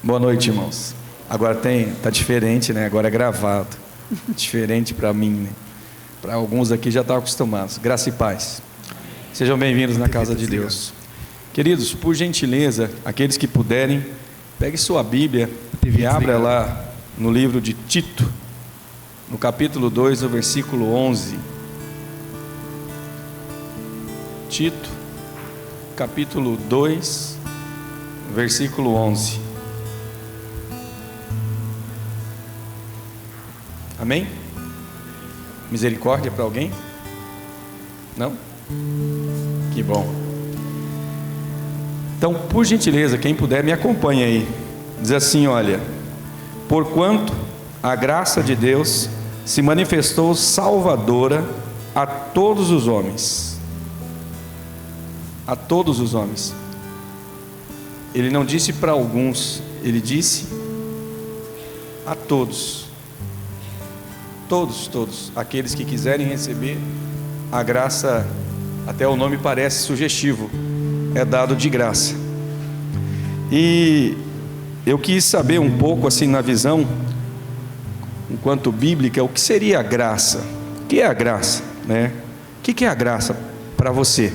Boa noite, irmãos. Agora tá diferente, né? Agora é gravado. Diferente para mim, né? Para alguns aqui já estão acostumados. Graça e paz. Sejam bem-vindos na casa de Deus. Queridos, por gentileza, aqueles que puderem, pegue sua Bíblia e abra lá no livro de Tito, no capítulo 2, no versículo 11. Tito, capítulo 2, versículo 11. Amém? Misericórdia para alguém? Não? Que bom. Então, por gentileza, quem puder, me acompanhe aí. Diz assim, olha: porquanto a graça de Deus se manifestou salvadora a todos os homens. A todos os homens. Ele não disse para alguns, ele disse a todos. Todos, aqueles que quiserem receber a graça, até o nome parece sugestivo, é dado de graça. E eu quis saber um pouco assim na visão, enquanto bíblica, o que seria a graça? O que é a graça, né? O que é a graça para você?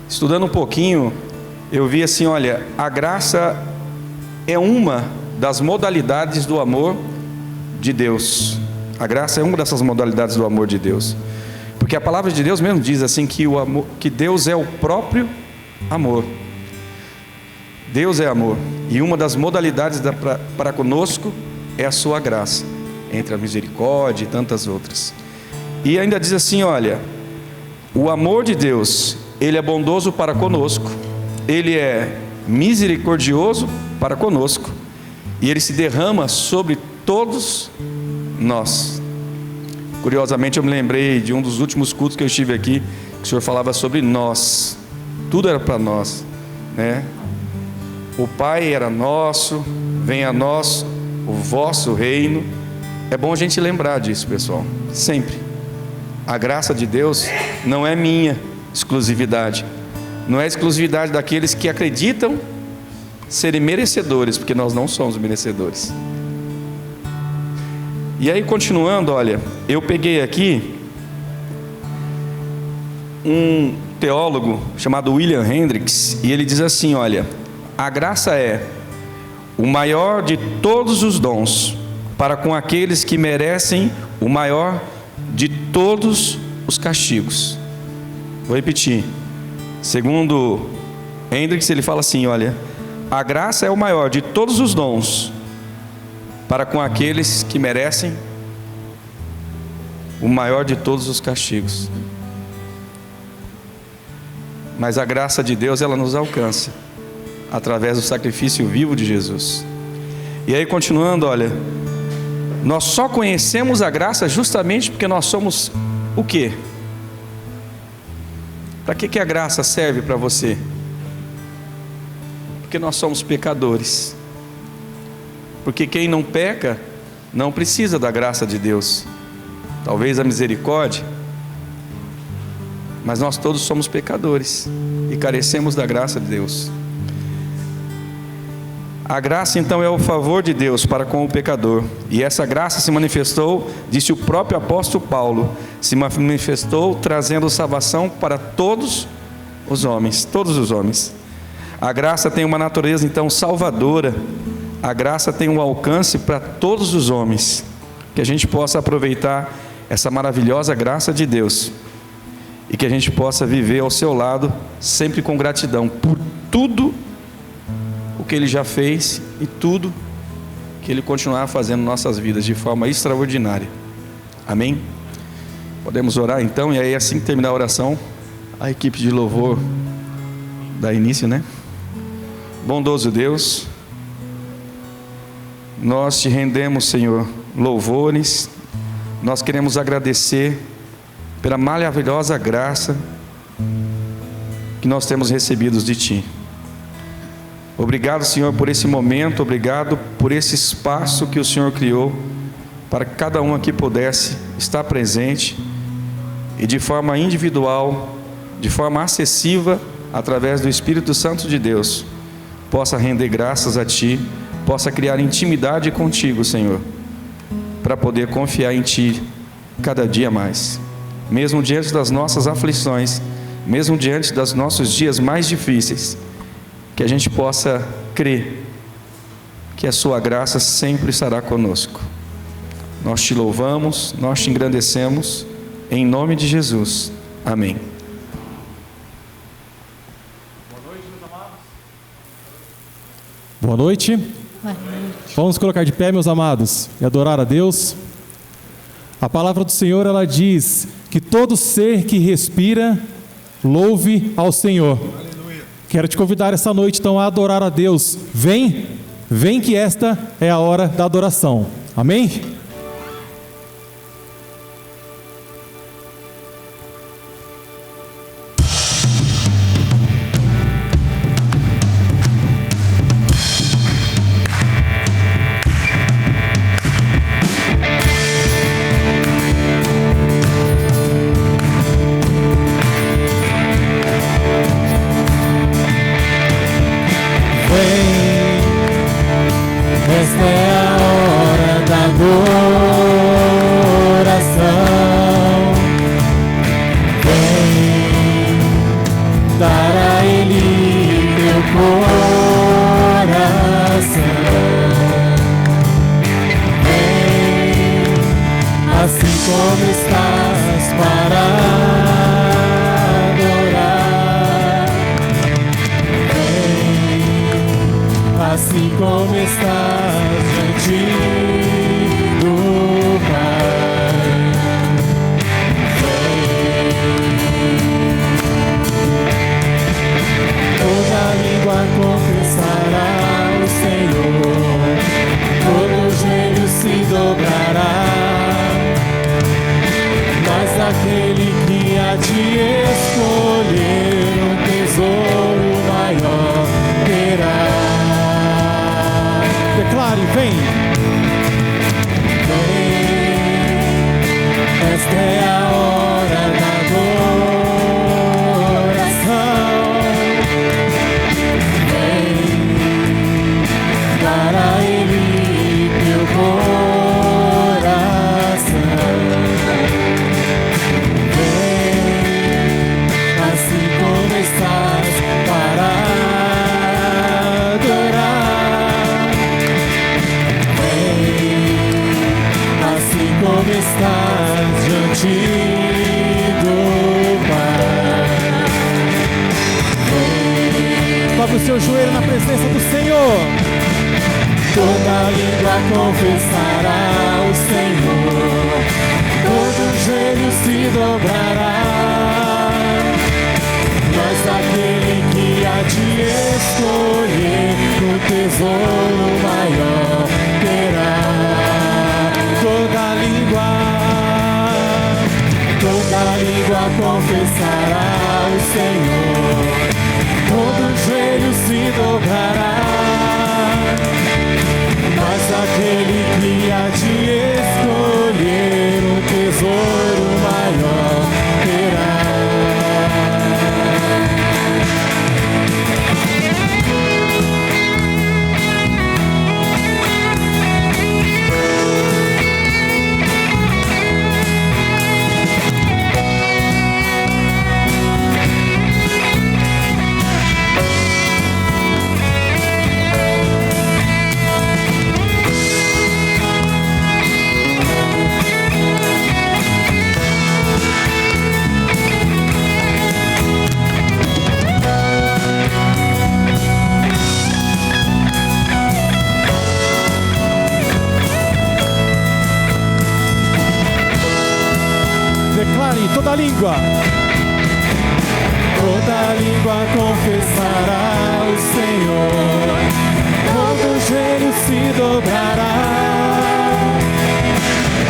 Estudando um pouquinho, eu vi assim, olha, a graça é uma das modalidades do amor de Deus. A graça é uma dessas modalidades do amor de Deus, porque a palavra de Deus mesmo diz assim que o amor, que Deus é o próprio amor. Deus é amor, e uma das modalidades para conosco é a sua graça, entre a misericórdia e tantas outras. E ainda diz assim, olha, o amor de Deus, ele é bondoso para conosco, ele é misericordioso para conosco, e ele se derrama sobre todos nós. Curiosamente, eu me lembrei de um dos últimos cultos que eu estive aqui, que o Senhor falava sobre nós. Tudo era para nós, né? O Pai era nosso, venha a nós o vosso reino. É bom a gente lembrar disso, pessoal, sempre. A graça de Deus não é minha exclusividade, não é exclusividade daqueles que acreditam serem merecedores, porque nós não somos merecedores. E aí, continuando, olha, eu peguei aqui um teólogo chamado William Hendricks, e ele diz assim, olha, a graça é o maior de todos os dons para com aqueles que merecem o maior de todos os castigos. Vou repetir. Segundo Hendricks, ele fala assim, olha, a graça é o maior de todos os dons para com aqueles que merecem o maior de todos os castigos. Mas a graça de Deus, ela nos alcança através do sacrifício vivo de Jesus. E aí, continuando, olha, nós só conhecemos a graça justamente porque nós somos o quê? Para que a graça serve para você? Porque nós somos pecadores. Porque quem não peca não precisa da graça de Deus, talvez a misericórdia, mas nós todos somos pecadores e carecemos da graça de Deus. A graça então é o favor de Deus para com o pecador, e essa graça se manifestou, disse o próprio apóstolo Paulo, se manifestou trazendo salvação para todos os homens, todos os homens. A graça tem uma natureza então salvadora. A graça tem um alcance para todos os homens, que a gente possa aproveitar essa maravilhosa graça de Deus, e que a gente possa viver ao seu lado, sempre com gratidão, por tudo o que Ele já fez, e tudo que Ele continuar fazendo em nossas vidas, de forma extraordinária. Amém? Podemos orar então, e aí assim que terminar a oração, a equipe de louvor dá início, né? Bondoso Deus, nós te rendemos, Senhor, louvores. Nós queremos agradecer pela maravilhosa graça que nós temos recebido de Ti. Obrigado, Senhor, por esse momento. Obrigado por esse espaço que o Senhor criou para que cada um aqui pudesse estar presente e de forma individual, de forma acessível, através do Espírito Santo de Deus, possa render graças a Ti, possa criar intimidade contigo, Senhor, para poder confiar em Ti cada dia mais. Mesmo diante das nossas aflições, mesmo diante dos nossos dias mais difíceis, que a gente possa crer que a Sua graça sempre estará conosco. Nós Te louvamos, nós Te engrandecemos, em nome de Jesus. Amém. Boa noite. Boa noite. Vamos colocar de pé, meus amados, e adorar a Deus. A palavra do Senhor, ela diz que todo ser que respira, louve ao Senhor. Aleluia. Quero te convidar essa noite, então, a adorar a Deus. Vem que esta é a hora da adoração. Amém? Esta é a hora da adoração. Vem dar a Ele teu coração. Vem assim como estás para adorar. Vem assim como estás diante do Pai. Toda língua confessará o Senhor, todo joelho se dobrará, mas aquele que há de escolher um tesouro maior terá. Declare, vem. Esta é a hora da adoração. Vem dar a Ele teu coração. Vem assim como estás para adorar. Assim como estás diante do Pai. Dobre o seu joelho na presença do Senhor. Toda língua confessará o Senhor, todo joelho se dobrará, mas aquele que há de escolher o tesouro maior terá. Toda língua confessará o Senhor, todo joelho se dobrará, mas aquele que há de escolher um tesouro maior terá. Declare, toda língua. Toda língua confessará o Senhor, todo joelho se dobrará,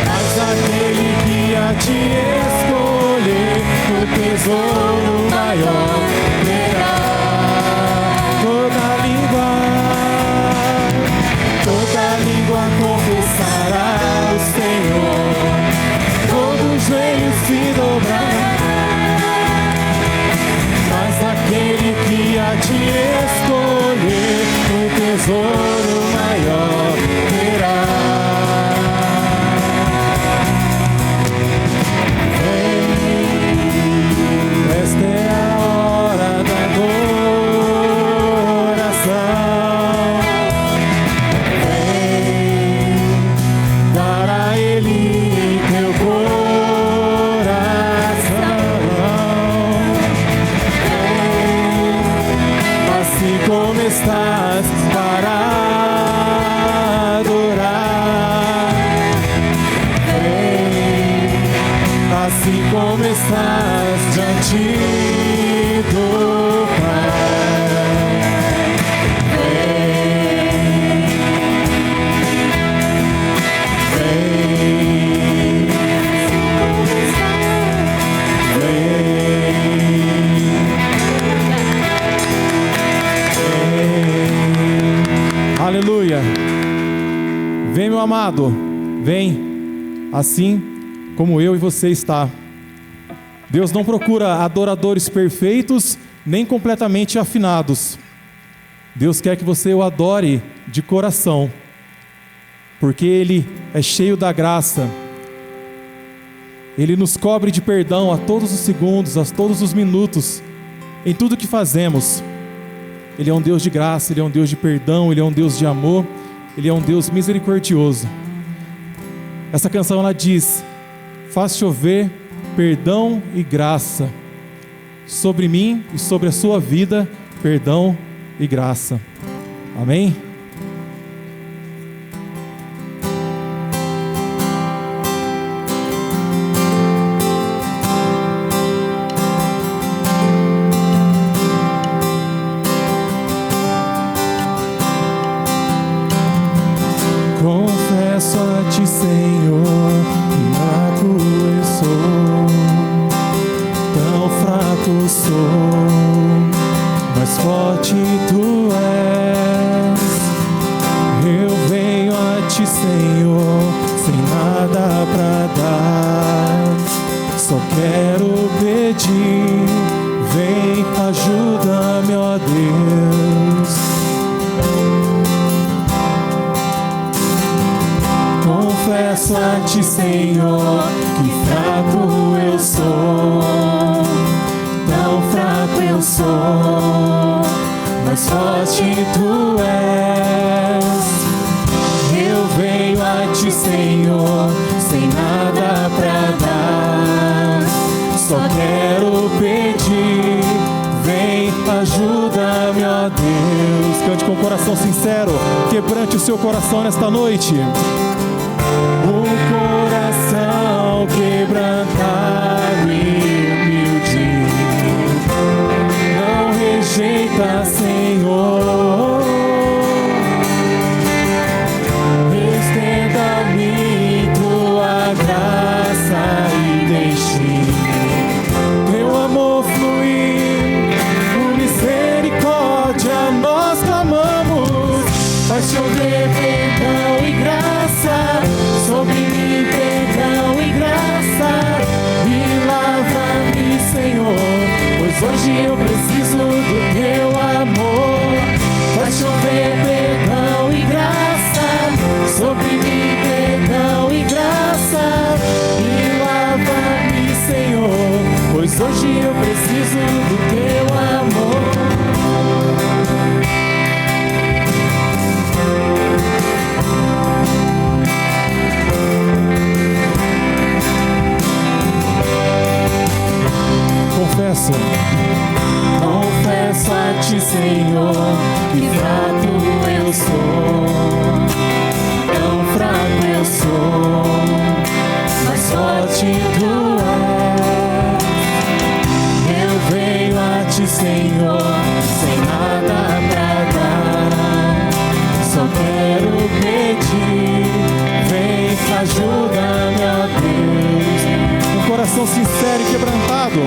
mas aquele que há de escolher o tesouro maior terá. Toda língua confessará o Senhor, todo joelho se dobrará, mas aquele que há de escolher tesouro maior terá. Esta é a hora da adoração. Vem dar a Ele em teu coração. Vem, assim como estás, para adorar. Vem, assim como estás diante do Pai. Aleluia. Vem, meu amado, vem, assim como eu e você está. Deus não procura adoradores perfeitos, nem completamente afinados. Deus quer que você o adore de coração, porque Ele é cheio da graça. Ele nos cobre de perdão a todos os segundos, a todos os minutos, em tudo que fazemos. Ele é um Deus de graça, Ele é um Deus de perdão, Ele é um Deus de amor, Ele é um Deus misericordioso. Essa canção ela diz: faz chover perdão e graça sobre mim e sobre a sua vida, perdão e graça. Amém? Confesso a ti, Senhor, que fraco eu sou, tão fraco sou, mas forte tu és. Eu venho a ti, Senhor, sem nada pra dar, só quero pedir, vem, ajuda-me, ó Deus. Confesso a ti, Senhor, que fraco eu sou, tão fraco eu sou, mas forte tu és. Eu venho a ti, Senhor, sem nada pra dar, só quero pedir, vem, ajuda-me, ó Deus. Cante com o coração sincero, quebrante o seu coração nesta noite. Um coração quebrantado e humilde, não rejeita, Senhor. Estenda-me tua graça e deixe teu amor fluir. Por misericórdia nós clamamos, faz chover perdão e graça sobre mim, perdão e graça, e lava-me, Senhor, pois hoje eu preciso do teu amor. Faz chover perdão e graça sobre mim, perdão e graça, e lava-me, Senhor, pois hoje eu preciso do teu amor. Confesso a ti, Senhor, que fraco eu sou, tão fraco eu sou, mas forte tu és. Eu venho a ti, Senhor, sem nada pra dar, só quero pedir, vem, ajuda-me, ó Deus. Um coração sincero e quebrantado.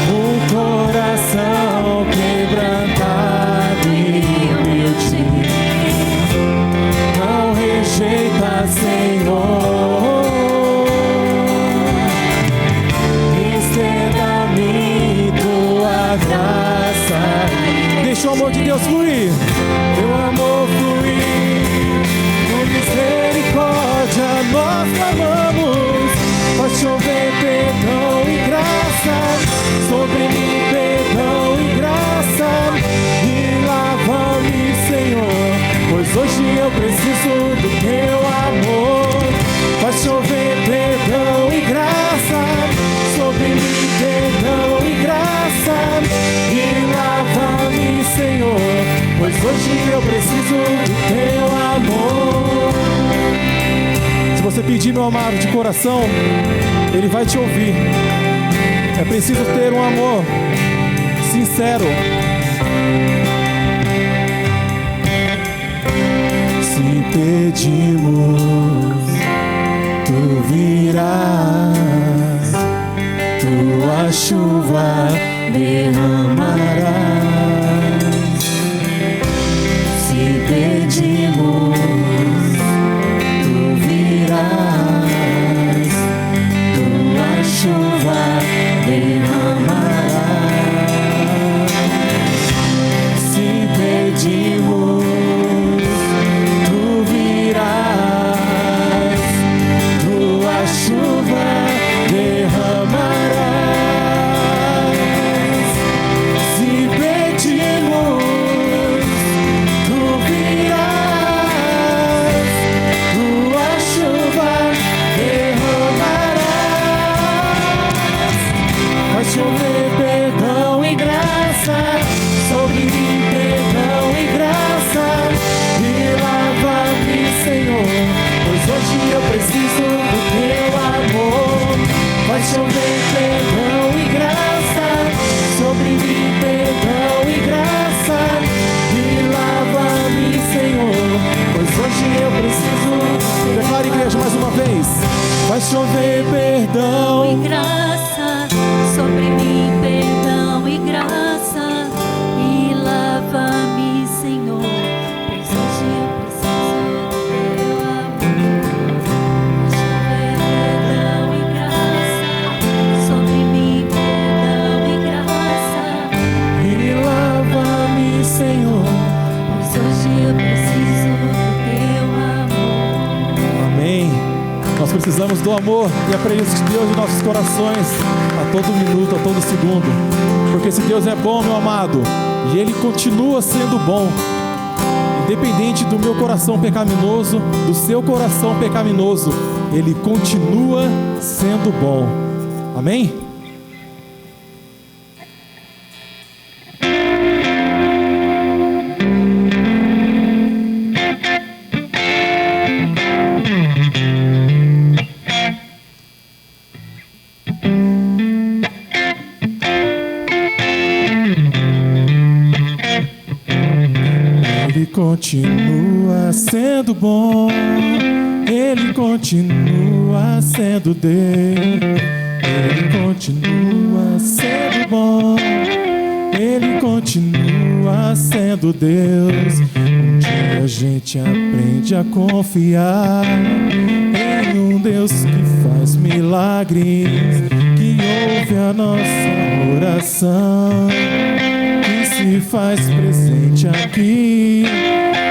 Um coração quebrantado e humilde, não rejeita, Senhor. Deixa o amor de Deus fluir. Teu amor fluir, com misericórdia nós clamamos. Faz chover perdão e graça, sobre mim perdão e graça. E lava-me, Senhor, pois hoje eu preciso do teu amor. Faz chover perdão e graça, sobre mim perdão e graça. E lava-me, Senhor, pois hoje eu preciso do teu amor. Se você pedir, meu amado, de coração, Ele vai te ouvir. É preciso ter um amor sincero. Se pedimos, tu virás, tua chuva derramarás. Se pedimos, tu virás, tua chuva derramarás. Se pedimos, tu virás, tua chuva derramarás. Se pedimos, tu virás, tua chuva derramarás. Vai chover perdão e graça, sobre mim perdão e graça. E lava-me, Senhor, pois hoje eu preciso do teu amor. Vai chover perdão e graça, sobre mim perdão e graça. E lava-me, Senhor, pois hoje eu preciso. Declare, igreja, mais uma vez. Vai chover perdão E graça, sobre mim perdão e graça. E lava-me, Senhor, pois hoje eu preciso do teu amor. Vai chover perdão e graça, sobre mim perdão e graça. e lava-me, Senhor. Pois hoje eu preciso do teu amor. Amém. Nós precisamos do amor e a presença de Deus em nossos corações a todo minuto, a todo segundo. Porque esse Deus é bom, meu amado, e Ele continua sendo bom. Independente do meu coração pecaminoso, do seu coração pecaminoso, Ele continua sendo bom. Amém? Ele continua sendo bom, Ele continua sendo Deus. Ele continua sendo bom, Ele continua sendo Deus. Um dia a gente aprende a confiar em um Deus que faz milagres, que ouve a nossa oração, que se faz presente aqui.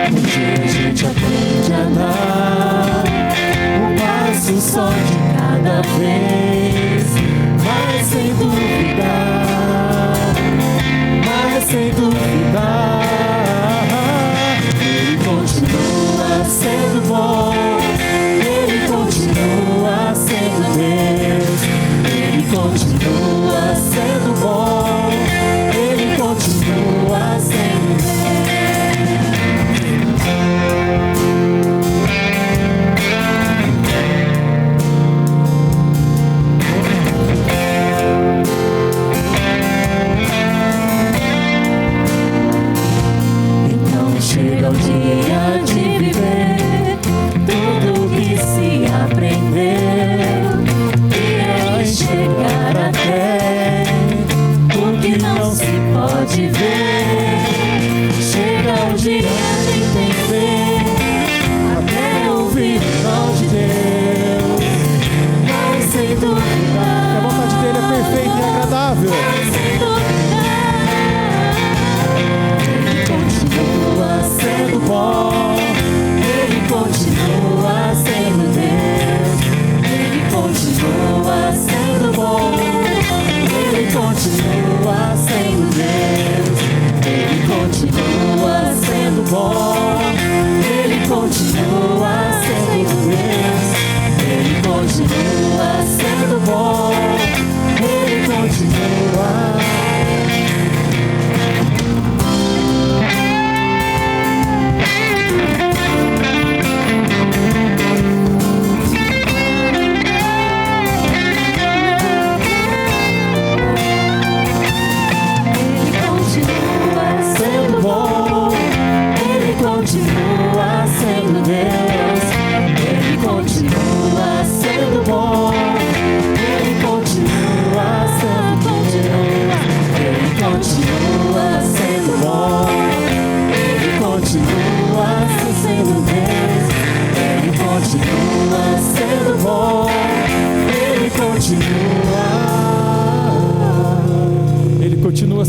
Um dia a gente aprende a dar um passo só de cada vez, mas sem duvidar, mas sem duvidar. Ele continua sendo bom, Ele continua sendo Deus. Ele continua sendo bom, Ele continua sendo Deus. Então chega o dia de viver tudo que se aprendeu, e aí chegar até o que não se pode ver. Chega o dia de entender, até ouvir o não de Deus, mas sem duvidar. A vontade dele é perfeita e agradável. Mas sem duvidar.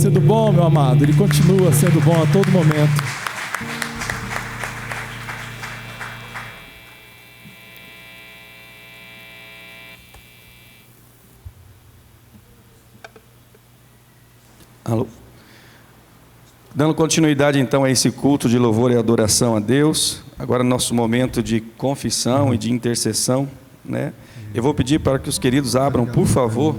sendo bom, meu amado. Ele continua sendo bom a todo momento. Alô? Dando continuidade então a esse culto de louvor e adoração a Deus, agora nosso momento de confissão e de intercessão, né? Eu vou pedir para que os queridos abram, por favor,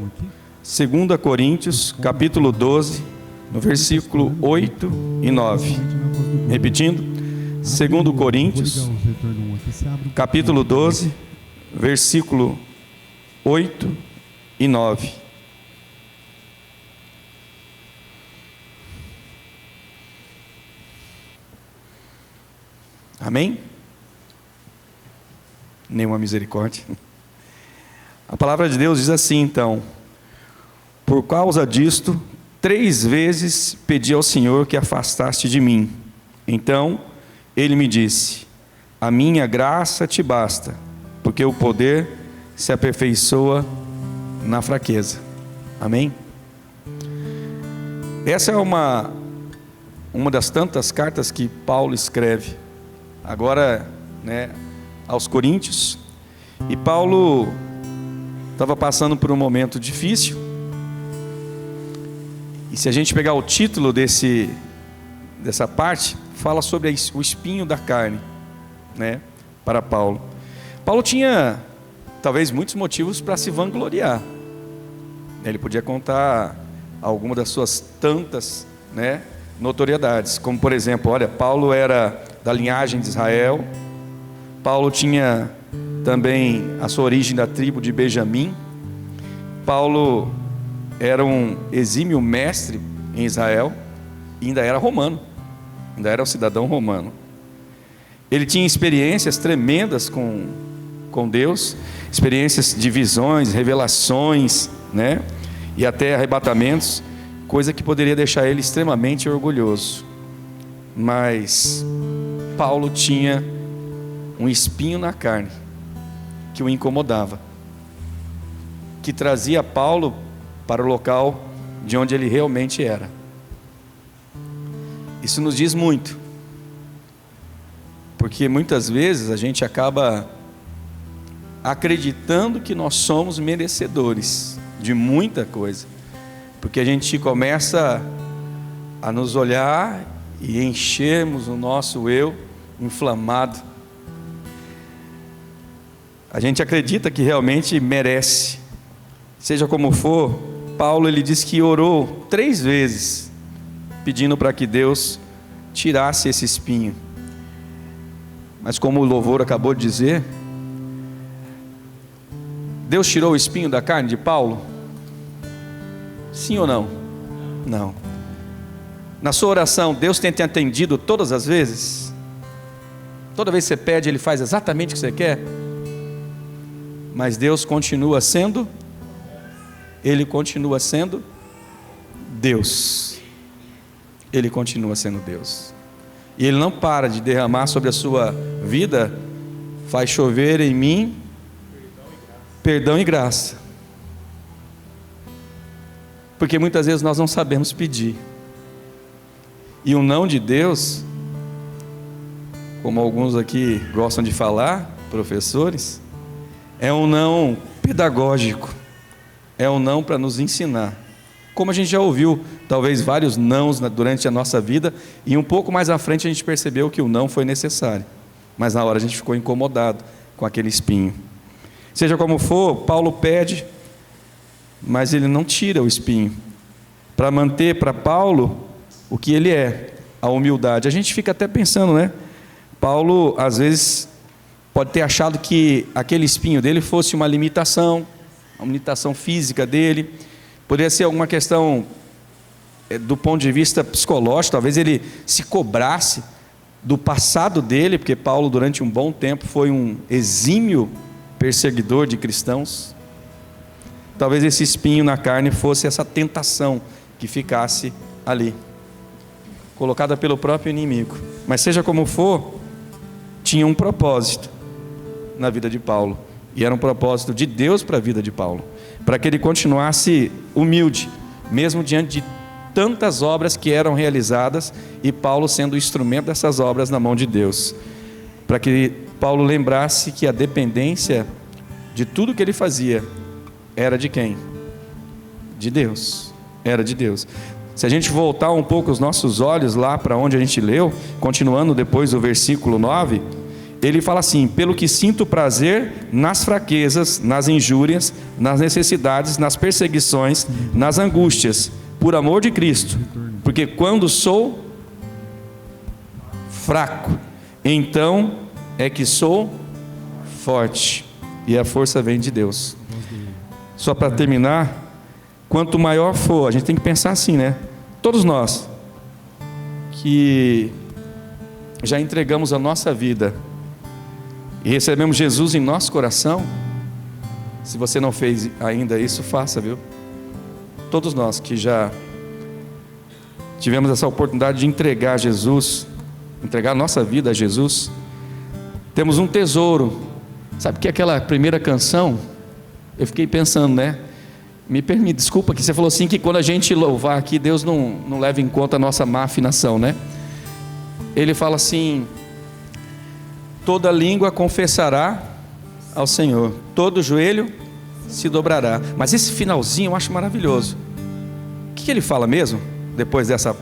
2 Coríntios, capítulo 12, no versículo 8 e 9. Repetindo, 2 Coríntios, capítulo 12, versículo 8 e 9. Amém? Nenhuma misericórdia. A palavra de Deus diz assim, então: por causa disto, 3 vezes pedi ao Senhor que afastaste de mim. Então, ele me disse: a minha graça te basta, porque o poder se aperfeiçoa na fraqueza. Amém? Essa é uma das tantas cartas que Paulo escreve agora, né, aos Coríntios. E Paulo estava passando por um momento difícil. E se a gente pegar o título dessa parte, fala sobre o espinho da carne, né, para Paulo. Paulo tinha talvez muitos motivos para se vangloriar. Ele podia contar alguma das suas tantas, né, notoriedades, como por exemplo, olha, Paulo era da linhagem de Israel. Paulo tinha também a sua origem da tribo de Benjamim. Paulo era um exímio mestre em Israel e ainda era romano, ainda era um cidadão romano. Ele tinha experiências tremendas com Deus, experiências de visões, revelações, né? E até arrebatamentos, coisa que poderia deixar ele extremamente orgulhoso. Mas Paulo tinha um espinho na carne que o incomodava, que trazia Paulo para o local de onde ele realmente era. Isso nos diz muito, porque muitas vezes a gente acaba acreditando que nós somos merecedores de muita coisa, porque a gente começa a nos olhar e enchermos o nosso eu inflamado. A gente acredita que realmente merece. Seja como for, Paulo ele diz que orou 3 vezes pedindo para que Deus tirasse esse espinho. Mas como o louvor acabou de dizer, Deus tirou o espinho da carne de Paulo? Sim ou não? Não. Na sua oração, Deus tem te atendido todas as vezes? Toda vez que você pede, Ele faz exatamente o que você quer? Mas Deus continua sendo, Ele continua sendo Deus. Ele continua sendo Deus. E Ele não para de derramar sobre a sua vida, faz chover em mim perdão e graça. Porque muitas vezes nós não sabemos pedir. E o não de Deus, como alguns aqui gostam de falar, professores, é um não pedagógico, é um não para nos ensinar. Como a gente já ouviu, talvez vários nãos durante a nossa vida, e um pouco mais à frente a gente percebeu que o não foi necessário, mas na hora a gente ficou incomodado com aquele espinho. Seja como for, Paulo pede, mas ele não tira o espinho, para manter para Paulo o que ele é, a humildade. A gente fica até pensando, né? Paulo, às vezes, pode ter achado que aquele espinho dele fosse uma limitação física dele, poderia ser alguma questão do ponto de vista psicológico, talvez ele se cobrasse do passado dele, porque Paulo, durante um bom tempo, foi um exímio perseguidor de cristãos. Talvez esse espinho na carne fosse essa tentação que ficasse ali, colocada pelo próprio inimigo. Mas seja como for, tinha um propósito na vida de Paulo, e era um propósito de Deus para a vida de Paulo, para que ele continuasse humilde, mesmo diante de tantas obras que eram realizadas e Paulo sendo o instrumento dessas obras na mão de Deus, para que Paulo lembrasse que a dependência de tudo que ele fazia era de quem? De Deus, era de Deus. Se a gente voltar um pouco os nossos olhos lá para onde a gente leu, continuando depois do versículo 9, ele fala assim: pelo que sinto prazer nas fraquezas, nas injúrias, nas necessidades, nas perseguições, nas angústias, por amor de Cristo, porque quando sou fraco, então é que sou forte, e a força vem de Deus. Só para terminar, quanto maior for, a gente tem que pensar assim, né? Todos nós que já entregamos a nossa vida e recebemos Jesus em nosso coração, se você não fez ainda isso, faça, viu? Todos nós que já tivemos essa oportunidade de entregar a Jesus, entregar a nossa vida a Jesus, temos um tesouro. Sabe que aquela primeira canção, eu fiquei pensando, né? Me permite, desculpa, que você falou assim que quando a gente louvar aqui, Deus não leva em conta a nossa má afinação, né? Ele fala assim: toda língua confessará ao Senhor, todo joelho se dobrará. Mas esse finalzinho eu acho maravilhoso. O que ele fala mesmo? Depois dessa...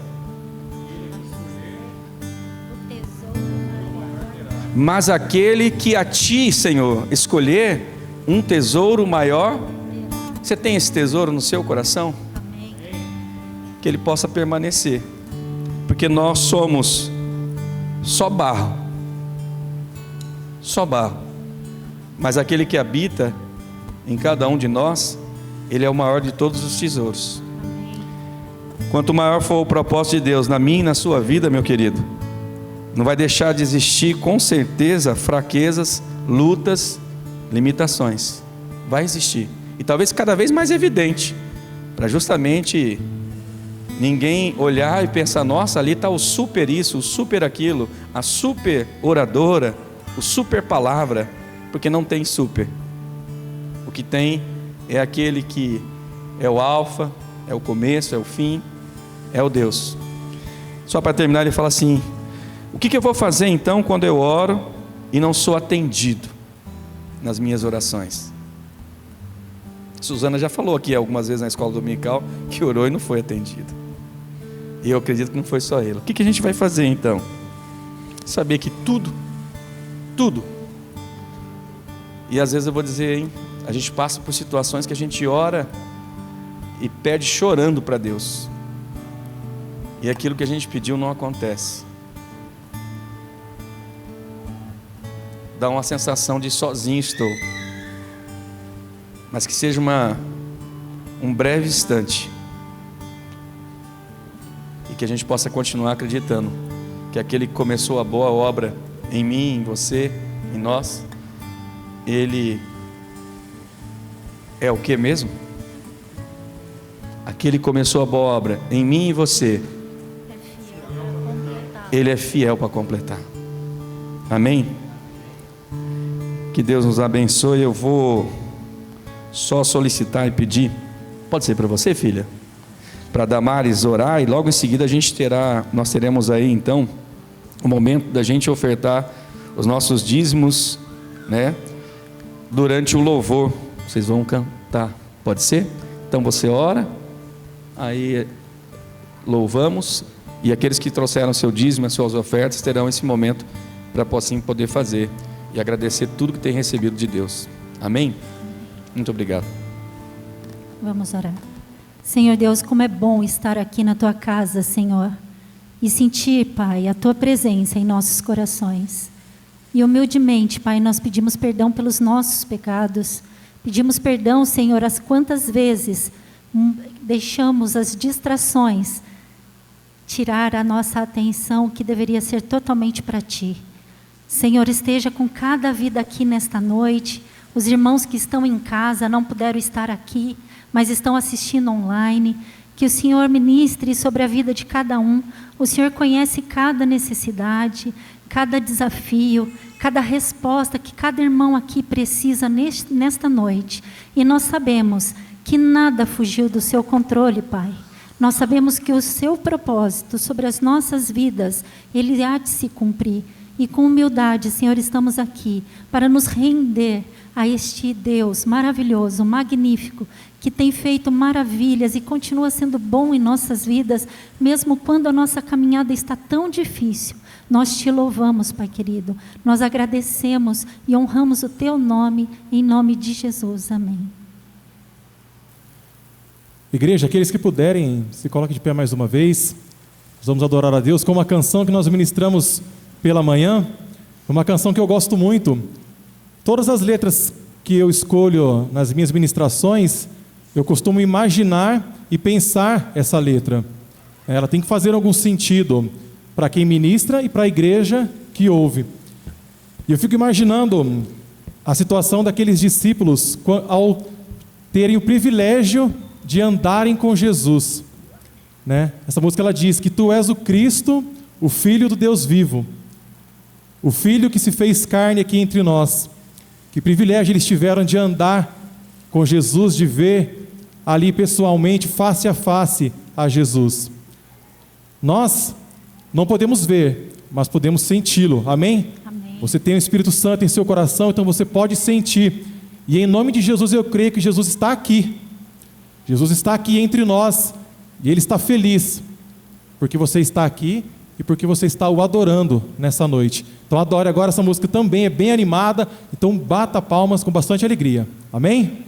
Mas aquele que a ti, Senhor, escolher um tesouro maior. Você tem esse tesouro no seu coração? Amém. Que ele possa permanecer, porque nós somos só barro, mas aquele que habita em cada um de nós, ele é o maior de todos os tesouros. Quanto maior for o propósito de Deus na minha e na sua vida, meu querido, não vai deixar de existir, com certeza, fraquezas, lutas, limitações. Vai existir, e talvez cada vez mais evidente, para justamente ninguém olhar e pensar: nossa, ali está o super isso, o super aquilo, a super oradora, o super palavra, porque não tem super. O que tem é aquele que é o alfa, é o começo, é o fim, é o Deus. Só para terminar, ele fala assim: o que eu vou fazer então quando eu oro e não sou atendido nas minhas orações? Suzana já falou aqui algumas vezes na escola dominical que orou e não foi atendido, e eu acredito que não foi só ele. O que a gente vai fazer então? Saber que tudo, e às vezes eu vou dizer, hein, a gente passa por situações que a gente ora e pede chorando para Deus, e aquilo que a gente pediu não acontece. Dá uma sensação de sozinho estou, mas que seja um breve instante, e que a gente possa continuar acreditando que aquele que começou a boa obra em mim, em você, em nós, ele é o que mesmo? Aquele que começou a boa obra em mim e em você, ele é fiel para completar. Amém? Que Deus nos abençoe. Eu vou só solicitar e pedir, pode ser para você, filha, para Damares orar, e logo em seguida nós teremos aí então o momento da gente ofertar os nossos dízimos, né? Durante o louvor, vocês vão cantar, pode ser? Então você ora, aí louvamos, e aqueles que trouxeram seu dízimo, as suas ofertas, terão esse momento para assim poder fazer e agradecer tudo que tem recebido de Deus. Amém? Muito obrigado. Vamos orar. Senhor Deus, como é bom estar aqui na Tua casa, Senhor, e sentir, Pai, a Tua presença em nossos corações. E humildemente, Pai, nós pedimos perdão pelos nossos pecados, pedimos perdão, Senhor, as quantas vezes deixamos as distrações tirar a nossa atenção, que deveria ser totalmente para Ti. Senhor, esteja com cada vida aqui nesta noite. Os irmãos que estão em casa não puderam estar aqui, mas estão assistindo online. Que o Senhor ministre sobre a vida de cada um. O Senhor conhece cada necessidade, cada desafio, cada resposta que cada irmão aqui precisa nesta noite. E nós sabemos que nada fugiu do seu controle, Pai. Nós sabemos que o seu propósito sobre as nossas vidas, ele há de se cumprir. E com humildade, Senhor, estamos aqui para nos render a este Deus maravilhoso, magnífico, que tem feito maravilhas e continua sendo bom em nossas vidas, mesmo quando a nossa caminhada está tão difícil. Nós te louvamos, Pai querido. Nós agradecemos e honramos o teu nome, em nome de Jesus. Amém. Igreja, aqueles que puderem, se coloquem de pé mais uma vez. Nós vamos adorar a Deus com uma canção que nós ministramos pela manhã. Uma canção que eu gosto muito. Todas as letras que eu escolho nas minhas ministrações, eu costumo imaginar e pensar essa letra. Ela tem que fazer algum sentido para quem ministra e para a igreja que ouve. E eu fico imaginando a situação daqueles discípulos ao terem o privilégio de andarem com Jesus, né? Essa música ela diz que tu és o Cristo, o Filho do Deus vivo, o Filho que se fez carne aqui entre nós. Que privilégio eles tiveram de andar com Jesus, de ver ali pessoalmente, face a face a Jesus. Nós não podemos ver, mas podemos senti-lo, amém? Amém. Você tem o Espírito Santo em seu coração, então você pode sentir. E em nome de Jesus eu creio que Jesus está aqui. Jesus está aqui entre nós e Ele está feliz porque você está aqui e porque você está o adorando nessa noite. Então adore agora, essa música também é bem animada, então bata palmas com bastante alegria, amém?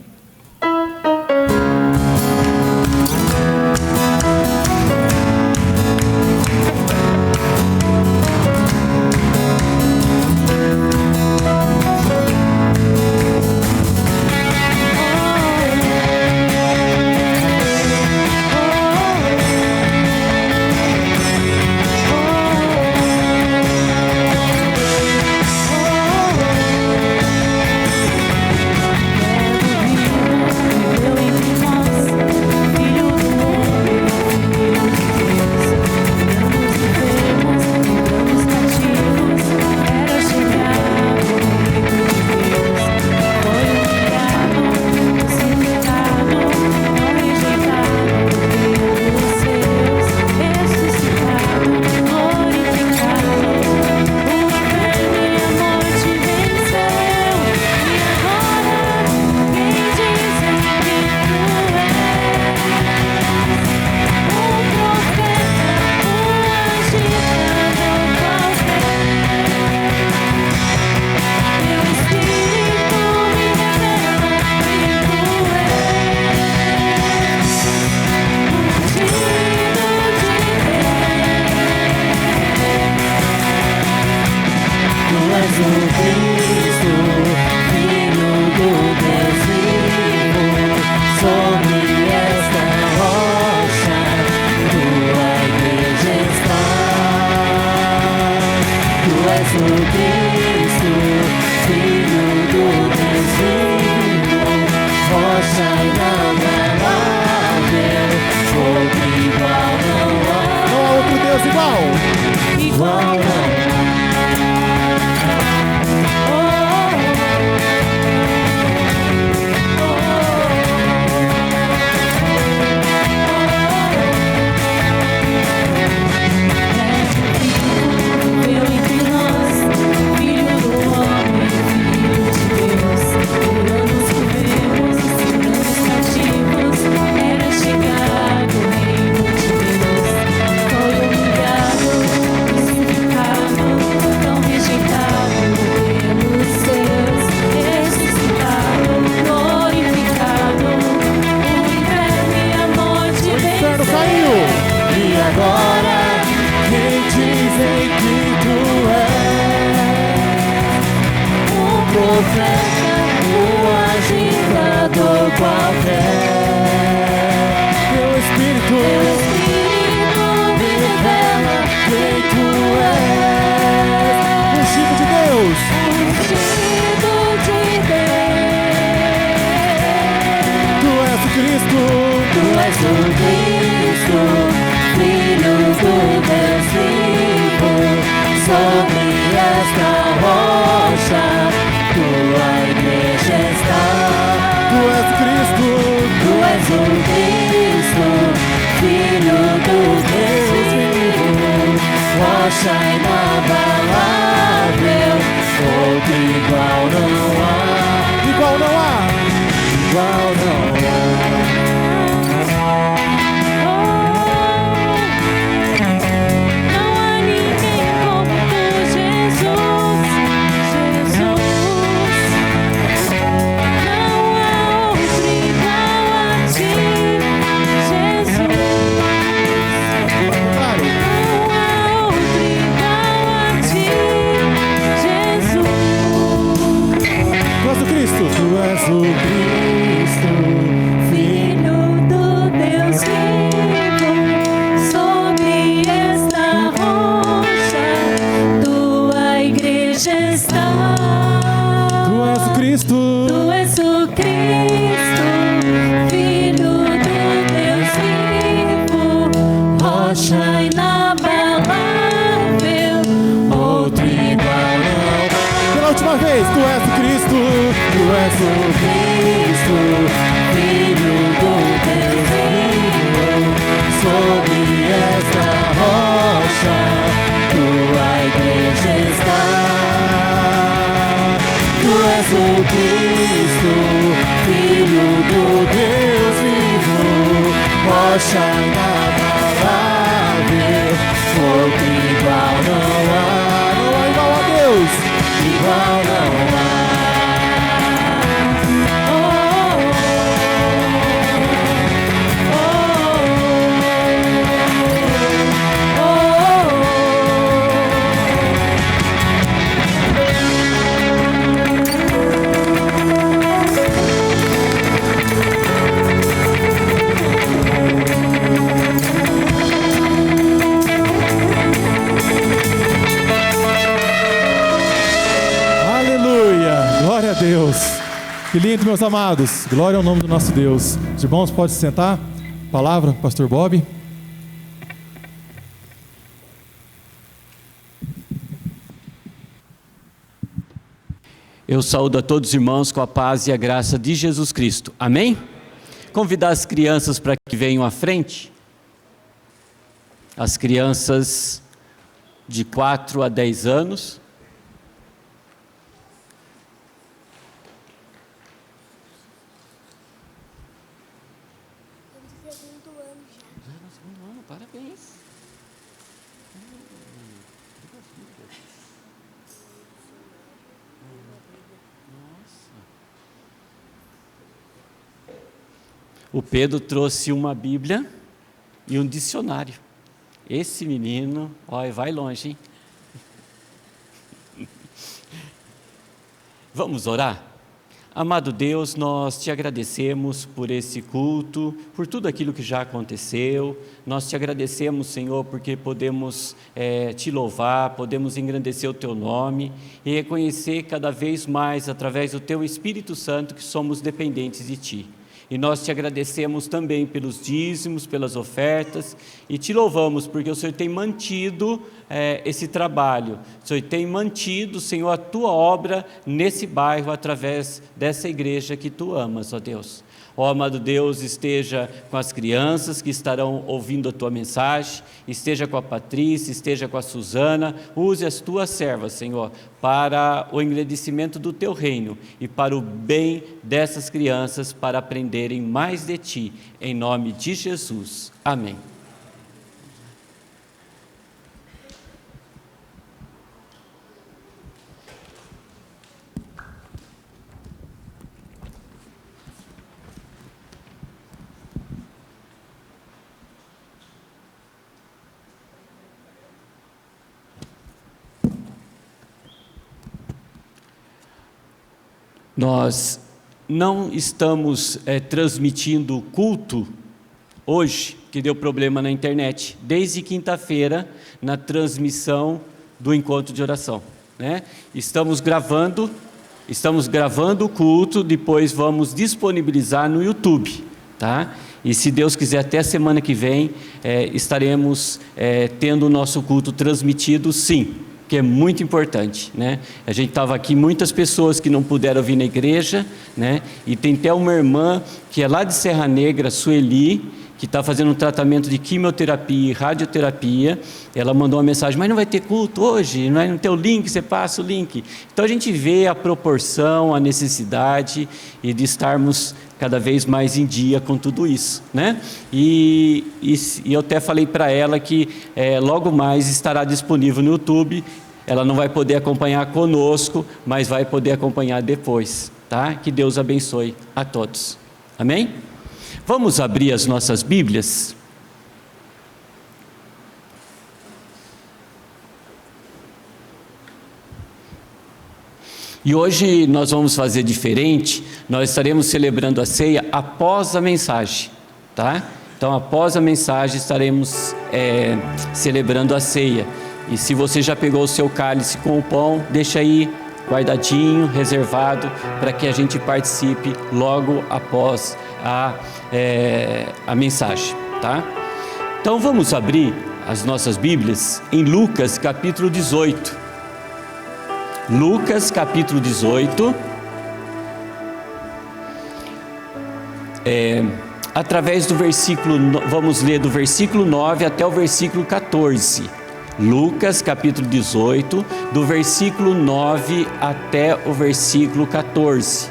Tu és o Cristo, Filho rocha inabalável, outro igual não há. Igual não há. Igual não há. Não há ninguém como tu, Jesus, Jesus. Não há outro igual a ti, Jesus. Claro. Não há outro igual a ti, Jesus. Tu és o Cristo. Tu és o Cristo, Filho do Deus vivo, sobre esta rocha, tua igreja está. Tu és o Cristo. Tu és o Cristo, Filho do Deus vivo, rocha inabalável, outro igual não há. Pela última vez, tu és o Cristo. tu és o Cristo, Filho do Deus vivo, sobre esta rocha, tua igreja está. Tu és o Cristo, Filho do Deus vivo, rocha inabalável, outro igual não há. Não há igual a Deus. Igual não há. Aleluia. Glória a Deus. Que lindo, meus amados. Glória ao nome do nosso Deus. Os irmãos, pode se sentar. Palavra, pastor Bob. Eu saúdo a todos os irmãos com a paz e a graça de Jesus Cristo. Amém? Convidar as crianças para que venham à frente. As crianças de 4 a 10 anos. Parabéns. O Pedro trouxe uma Bíblia e um dicionário. Esse menino, olha, vai longe, hein? Vamos orar? Amado Deus, nós te agradecemos por esse culto, por tudo aquilo que já aconteceu. Nós te agradecemos, Senhor, porque podemos te louvar, podemos engrandecer o teu nome e reconhecer cada vez mais, através do teu Espírito Santo, que somos dependentes de ti. E nós te agradecemos também pelos dízimos, pelas ofertas, e te louvamos porque o Senhor tem mantido esse trabalho. O Senhor tem mantido, Senhor, a tua obra nesse bairro, através dessa igreja que tu amas, ó Deus. Ó amado Deus, esteja com as crianças que estarão ouvindo a tua mensagem, esteja com a Patrícia, esteja com a Suzana, use as tuas servas, Senhor, para o engrandecimento do teu reino e para o bem dessas crianças, para aprenderem mais de ti, em nome de Jesus. Amém. Nós não estamos transmitindo culto hoje, que deu problema na internet, desde quinta-feira, na transmissão do encontro de oração, né? Estamos gravando o culto, depois vamos disponibilizar no YouTube, tá? E se Deus quiser, até a semana que vem, estaremos tendo o nosso culto transmitido, sim, que é muito importante, né? A gente estava aqui, muitas pessoas que não puderam vir na igreja, né? E tem até uma irmã que é lá de Serra Negra, Sueli, que está fazendo um tratamento de quimioterapia e radioterapia. Ela mandou uma mensagem: mas não vai ter culto hoje? Não vai ter o link? Você passa o link. Então a gente vê a proporção, a necessidade e de estarmos cada vez mais em dia com tudo isso, né? E eu até falei para ela que logo mais estará disponível no YouTube. Ela não vai poder acompanhar conosco, mas vai poder acompanhar depois, tá? Que Deus abençoe a todos. Amém? Vamos abrir as nossas Bíblias? E hoje nós vamos fazer diferente. Nós estaremos celebrando a ceia após a mensagem, tá? Então, após a mensagem, estaremos celebrando a ceia. E se você já pegou o seu cálice com o pão, deixa aí guardadinho, reservado, para que a gente participe logo após a mensagem, tá? Então vamos abrir as nossas Bíblias em Lucas capítulo 18. Lucas capítulo 18. Através do versículo, vamos ler do versículo 9 até o versículo 14. Lucas capítulo 18, do versículo 9 até o versículo 14.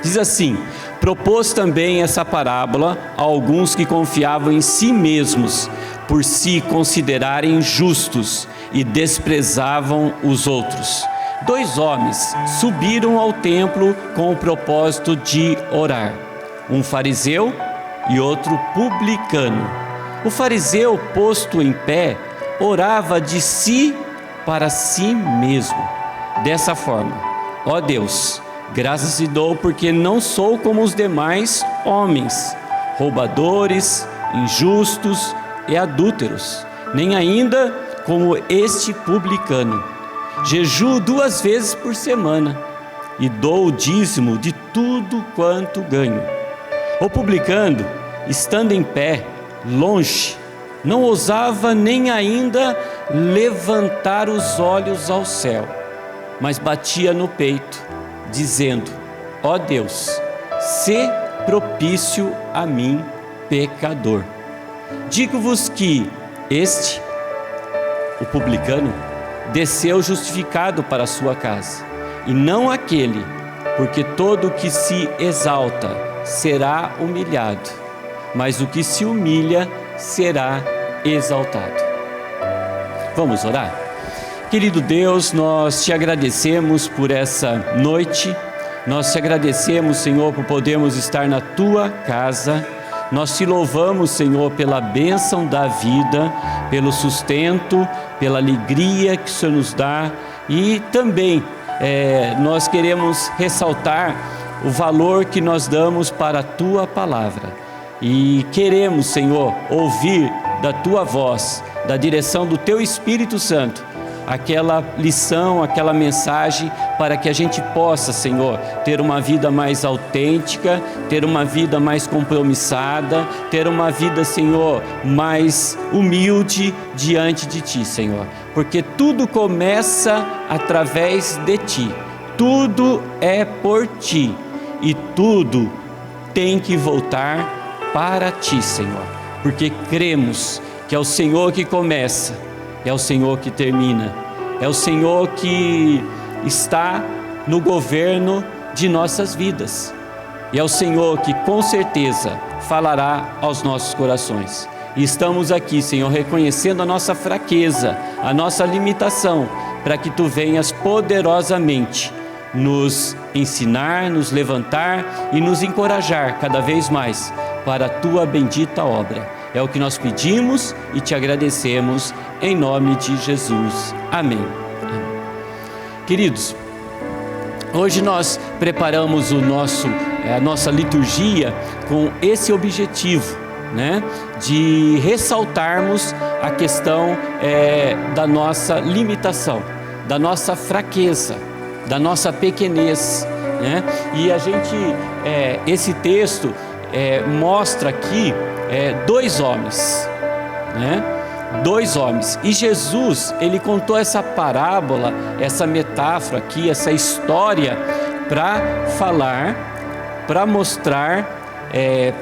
Diz assim: propôs também essa parábola a alguns que confiavam em si mesmos, por se considerarem justos, e desprezavam os outros. 2 homens subiram ao templo com o propósito de orar, um fariseu e outro publicano. O fariseu, posto em pé, orava de si para si mesmo, dessa forma: ó Deus, graças te dou porque não sou como os demais homens, roubadores, injustos e adúlteros, nem ainda como este publicano. Jejuo 2 vezes por semana e dou o dízimo de tudo quanto ganho. O publicano, estando em pé, longe, não ousava nem ainda levantar os olhos ao céu, mas batia no peito, dizendo: ó Deus, sê propício a mim, pecador. Digo-vos que este, o publicano, desceu justificado para a sua casa, e não aquele, porque todo o que se exalta será humilhado, mas o que se humilha será exaltado. Vamos orar? Querido Deus, nós te agradecemos por essa noite, nós te agradecemos, Senhor, por podermos estar na tua casa. Nós te louvamos, Senhor, pela bênção da vida, pelo sustento, pela alegria que o Senhor nos dá, e também nós queremos ressaltar o valor que nós damos para a tua palavra, e queremos, Senhor, ouvir da tua voz, da direção do teu Espírito Santo, aquela lição, aquela mensagem, para que a gente possa, Senhor, ter uma vida mais autêntica, ter uma vida mais compromissada, ter uma vida, Senhor, mais humilde diante de Ti, Senhor, porque tudo começa através de Ti, tudo é por Ti, e tudo tem que voltar para Ti, Senhor, porque cremos que é o Senhor que começa, é o Senhor que termina, é o Senhor que está no governo de nossas vidas, e é o Senhor que com certeza falará aos nossos corações. E estamos aqui, Senhor, reconhecendo a nossa fraqueza, a nossa limitação, para que Tu venhas poderosamente nos ensinar, nos levantar e nos encorajar cada vez mais para a Tua bendita obra. É o que nós pedimos e Te agradecemos, em nome de Jesus. Amém. Queridos, hoje nós preparamos a nossa liturgia com esse objetivo, né? De ressaltarmos a questão da nossa limitação, da nossa fraqueza, da nossa pequenez, né? E a gente, esse texto mostra aqui 2 homens, né? 2 homens, e Jesus, ele contou essa parábola, essa metáfora aqui, essa história, para falar, para mostrar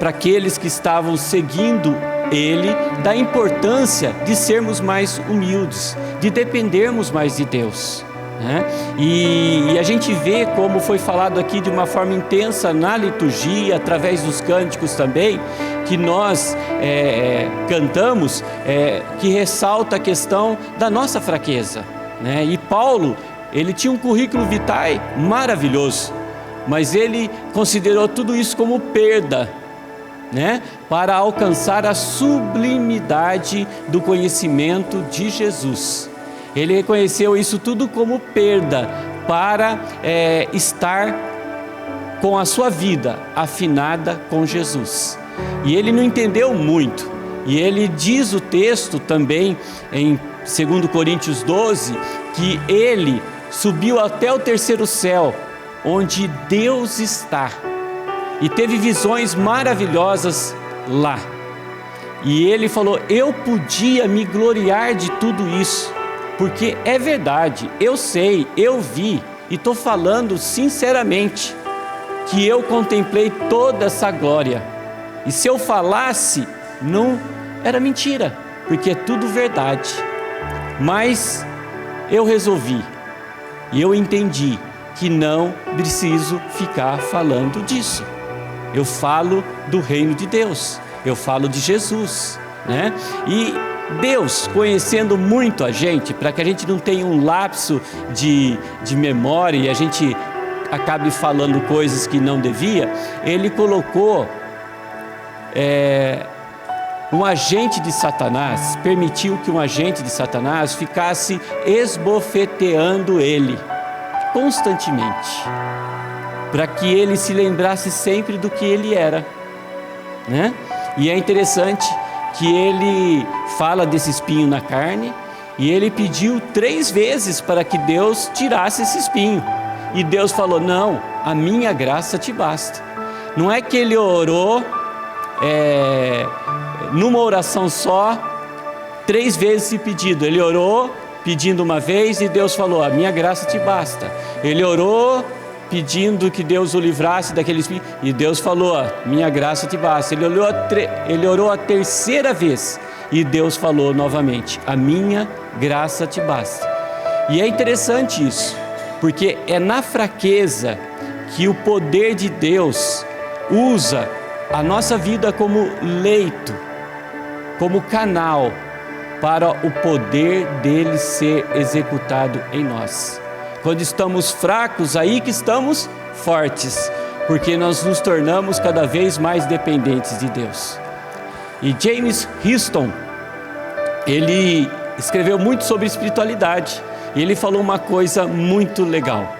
para aqueles que estavam seguindo ele, da importância de sermos mais humildes, de dependermos mais de Deus, né? E a gente vê, como foi falado aqui de uma forma intensa na liturgia, através dos cânticos também, que nós cantamos, que ressalta a questão da nossa fraqueza, né? E Paulo, ele tinha um currículo vitae maravilhoso, mas ele considerou tudo isso como perda, né? Para alcançar a sublimidade do conhecimento de Jesus. Ele reconheceu isso tudo como perda para estar com a sua vida afinada com Jesus. E ele não entendeu muito. E ele diz o texto também em 2 Coríntios 12, que ele subiu até o terceiro céu, onde Deus está, e teve visões maravilhosas lá. E ele falou: eu podia me gloriar de tudo isso, porque é verdade, eu sei, eu vi, e estou falando sinceramente, que eu contemplei toda essa glória. E se eu falasse, não era mentira, porque é tudo verdade. Mas eu resolvi, e eu entendi que não preciso ficar falando disso. Eu falo do reino de Deus, eu falo de Jesus, né? E Deus, conhecendo muito a gente, para que a gente não tenha um lapso de memória e a gente acabe falando coisas que não devia, Ele colocou um agente de Satanás, permitiu que um agente de Satanás ficasse esbofeteando ele constantemente, para que ele se lembrasse sempre do que ele era, né? E é interessante que ele fala desse espinho na carne, e ele pediu 3 vezes para que Deus tirasse esse espinho, e Deus falou: não, a minha graça te basta. Não é que ele orou numa oração só 3 vezes esse pedido. Ele orou pedindo uma vez e Deus falou: a minha graça te basta. Ele orou pedindo que Deus o livrasse daquele espinho, e Deus falou: minha graça te basta. Ele orou a 3ª vez e Deus falou novamente: a minha graça te basta. E é interessante isso, porque é na fraqueza que o poder de Deus usa a nossa vida como leito, como canal para o poder dele ser executado em nós. Quando estamos fracos, aí que estamos fortes, porque nós nos tornamos cada vez mais dependentes de Deus. E James Houston, ele escreveu muito sobre espiritualidade, e ele falou uma coisa muito legal,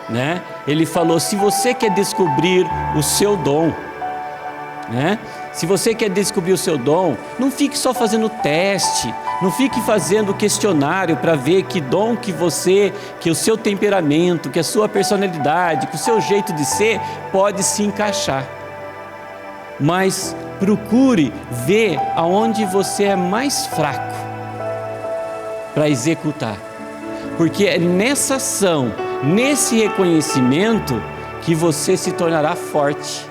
né? Ele falou: se você quer descobrir o seu dom, né? Se você quer descobrir o seu dom, não fique só fazendo teste, não fique fazendo questionário para ver que dom que o seu temperamento, que a sua personalidade, que o seu jeito de ser pode se encaixar. Mas procure ver aonde você é mais fraco para executar. Porque é nessa ação, nesse reconhecimento, que você se tornará forte,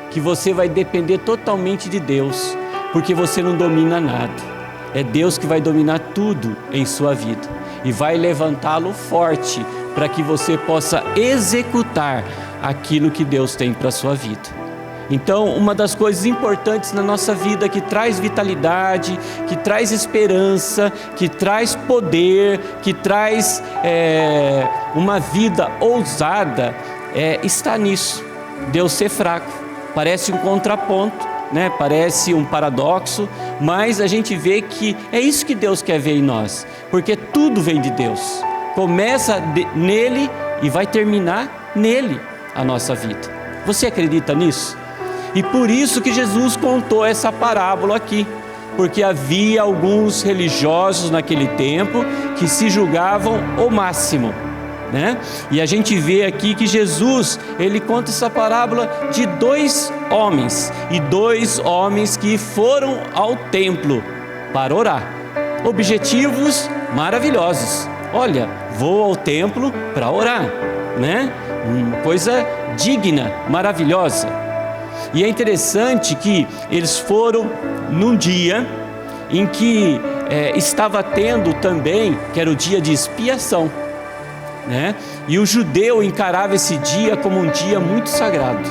que você vai depender totalmente de Deus, porque você não domina nada. É Deus que vai dominar tudo em sua vida e vai levantá-lo forte para que você possa executar aquilo que Deus tem para a sua vida. Então, uma das coisas importantes na nossa vida, que traz vitalidade, que traz esperança, que traz poder, que traz uma vida ousada, está nisso. Deus ser fraco. Parece um contraponto, né? Parece um paradoxo, mas a gente vê que é isso que Deus quer ver em nós, porque tudo vem de Deus. Começa nele e vai terminar nele a nossa vida. Você acredita nisso? E por isso que Jesus contou essa parábola aqui, porque havia alguns religiosos naquele tempo que se julgavam o máximo, né? E a gente vê aqui que Jesus, ele conta essa parábola de 2 homens, e 2 homens que foram ao templo para orar. Objetivos maravilhosos. Olha, vou ao templo para orar, né? uma coisa digna, maravilhosa. E é interessante que eles foram num dia em que estava tendo também, que era o dia de expiação, né? E o judeu encarava esse dia como um dia muito sagrado,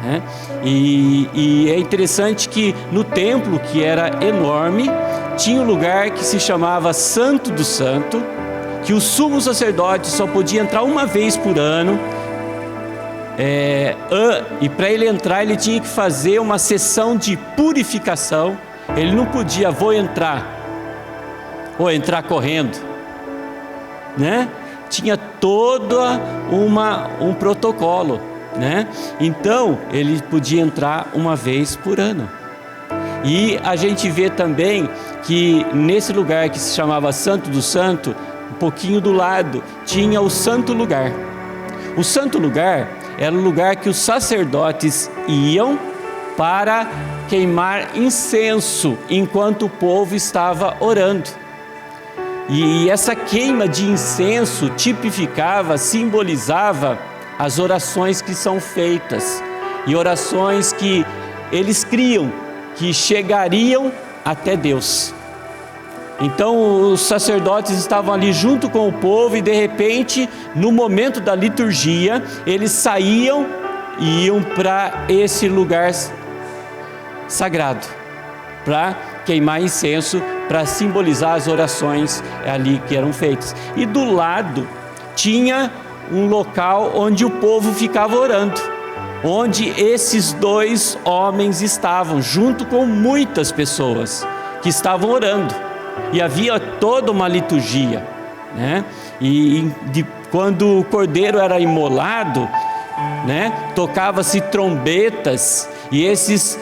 né? E é interessante que no templo, que era enorme, tinha um lugar que se chamava Santo do Santo, que o sumo sacerdote só podia entrar uma vez por ano. E para ele entrar, ele tinha que fazer uma sessão de purificação. Ele não podia, vou entrar, ou entrar correndo, né? Tinha todo um protocolo, né? Então, ele podia entrar uma vez por ano. E a gente vê também que nesse lugar que se chamava Santo do Santo, um pouquinho do lado, tinha o Santo Lugar. O Santo Lugar era o lugar que os sacerdotes iam para queimar incenso enquanto o povo estava orando. E essa queima de incenso tipificava, simbolizava as orações que são feitas, e orações que eles criam que chegariam até Deus. Então os sacerdotes estavam ali junto com o povo, e de repente, no momento da liturgia, eles saíam e iam para esse lugar sagrado, para queimar incenso, para simbolizar as orações ali que eram feitas. E do lado tinha um local onde o povo ficava orando, onde esses dois homens estavam, junto com muitas pessoas que estavam orando. E havia toda uma liturgia, né? Quando o cordeiro era imolado, né, tocava-se trombetas, e esses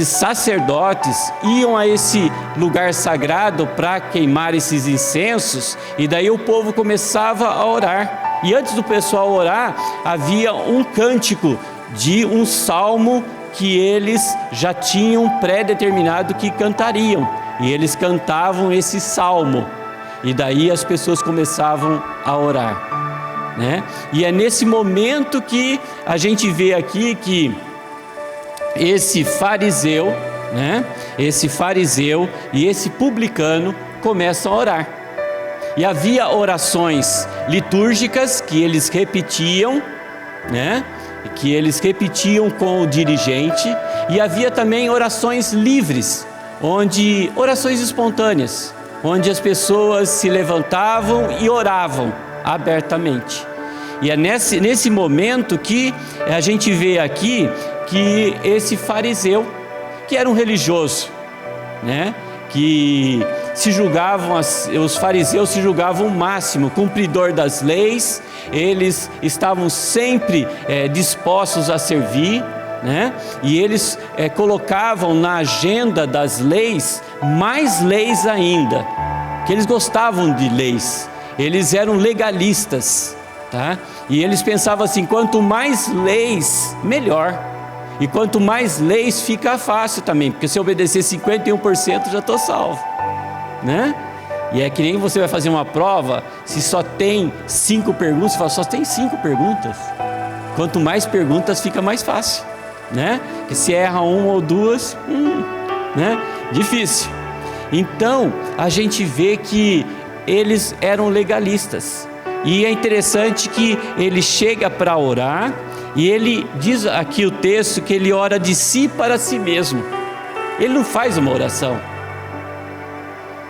sacerdotes iam a esse lugar sagrado para queimar esses incensos, e daí o povo começava a orar. E antes do pessoal orar, havia um cântico de um salmo que eles já tinham pré-determinado que cantariam. E eles cantavam esse salmo, e daí as pessoas começavam a orar, né? E é nesse momento que a gente vê aqui que esse fariseu, né? Esse fariseu e esse publicano começam a orar. E havia orações litúrgicas que eles repetiam, né? Que eles repetiam com o dirigente, e havia também orações livres, orações espontâneas, onde as pessoas se levantavam e oravam abertamente. E é nesse momento que a gente vê aqui que esse fariseu, que era um religioso, né, que se julgavam, os fariseus se julgavam o máximo, cumpridor das leis, eles estavam sempre dispostos a servir, né? E eles colocavam na agenda das leis mais leis ainda, que eles gostavam de leis, eles eram legalistas, tá? E eles pensavam assim: quanto mais leis, melhor. E quanto mais leis, fica fácil também, porque se eu obedecer 51% já estou salvo, né? E é que nem você vai fazer uma prova, se só tem 5 perguntas, você fala: só tem 5 perguntas. Quanto mais perguntas, fica mais fácil, né? Que se erra 1 ou 2, né? Difícil. Então a gente vê que eles eram legalistas, e é interessante que ele chega para orar, e ele diz aqui o texto que ele ora de si para si mesmo. Ele não faz uma oração,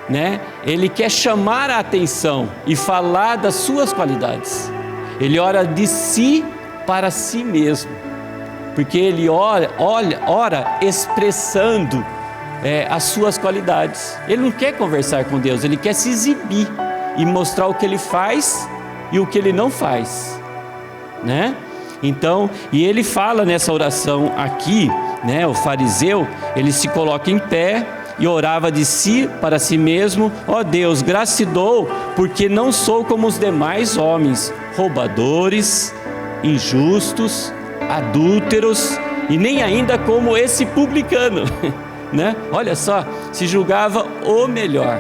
né? Ele quer chamar a atenção e falar das suas qualidades. Ele ora de si para si mesmo, porque ele ora expressando as suas qualidades. Ele não quer conversar com Deus, ele quer se exibir e mostrar o que ele faz e o que ele não faz, né? Então, e ele fala nessa oração aqui, né, o fariseu, ele se coloca em pé e orava de si para si mesmo: ó Deus, graça te dou, porque não sou como os demais homens, roubadores, injustos, adúlteros, e nem ainda como esse publicano, né? Olha só, se julgava o melhor,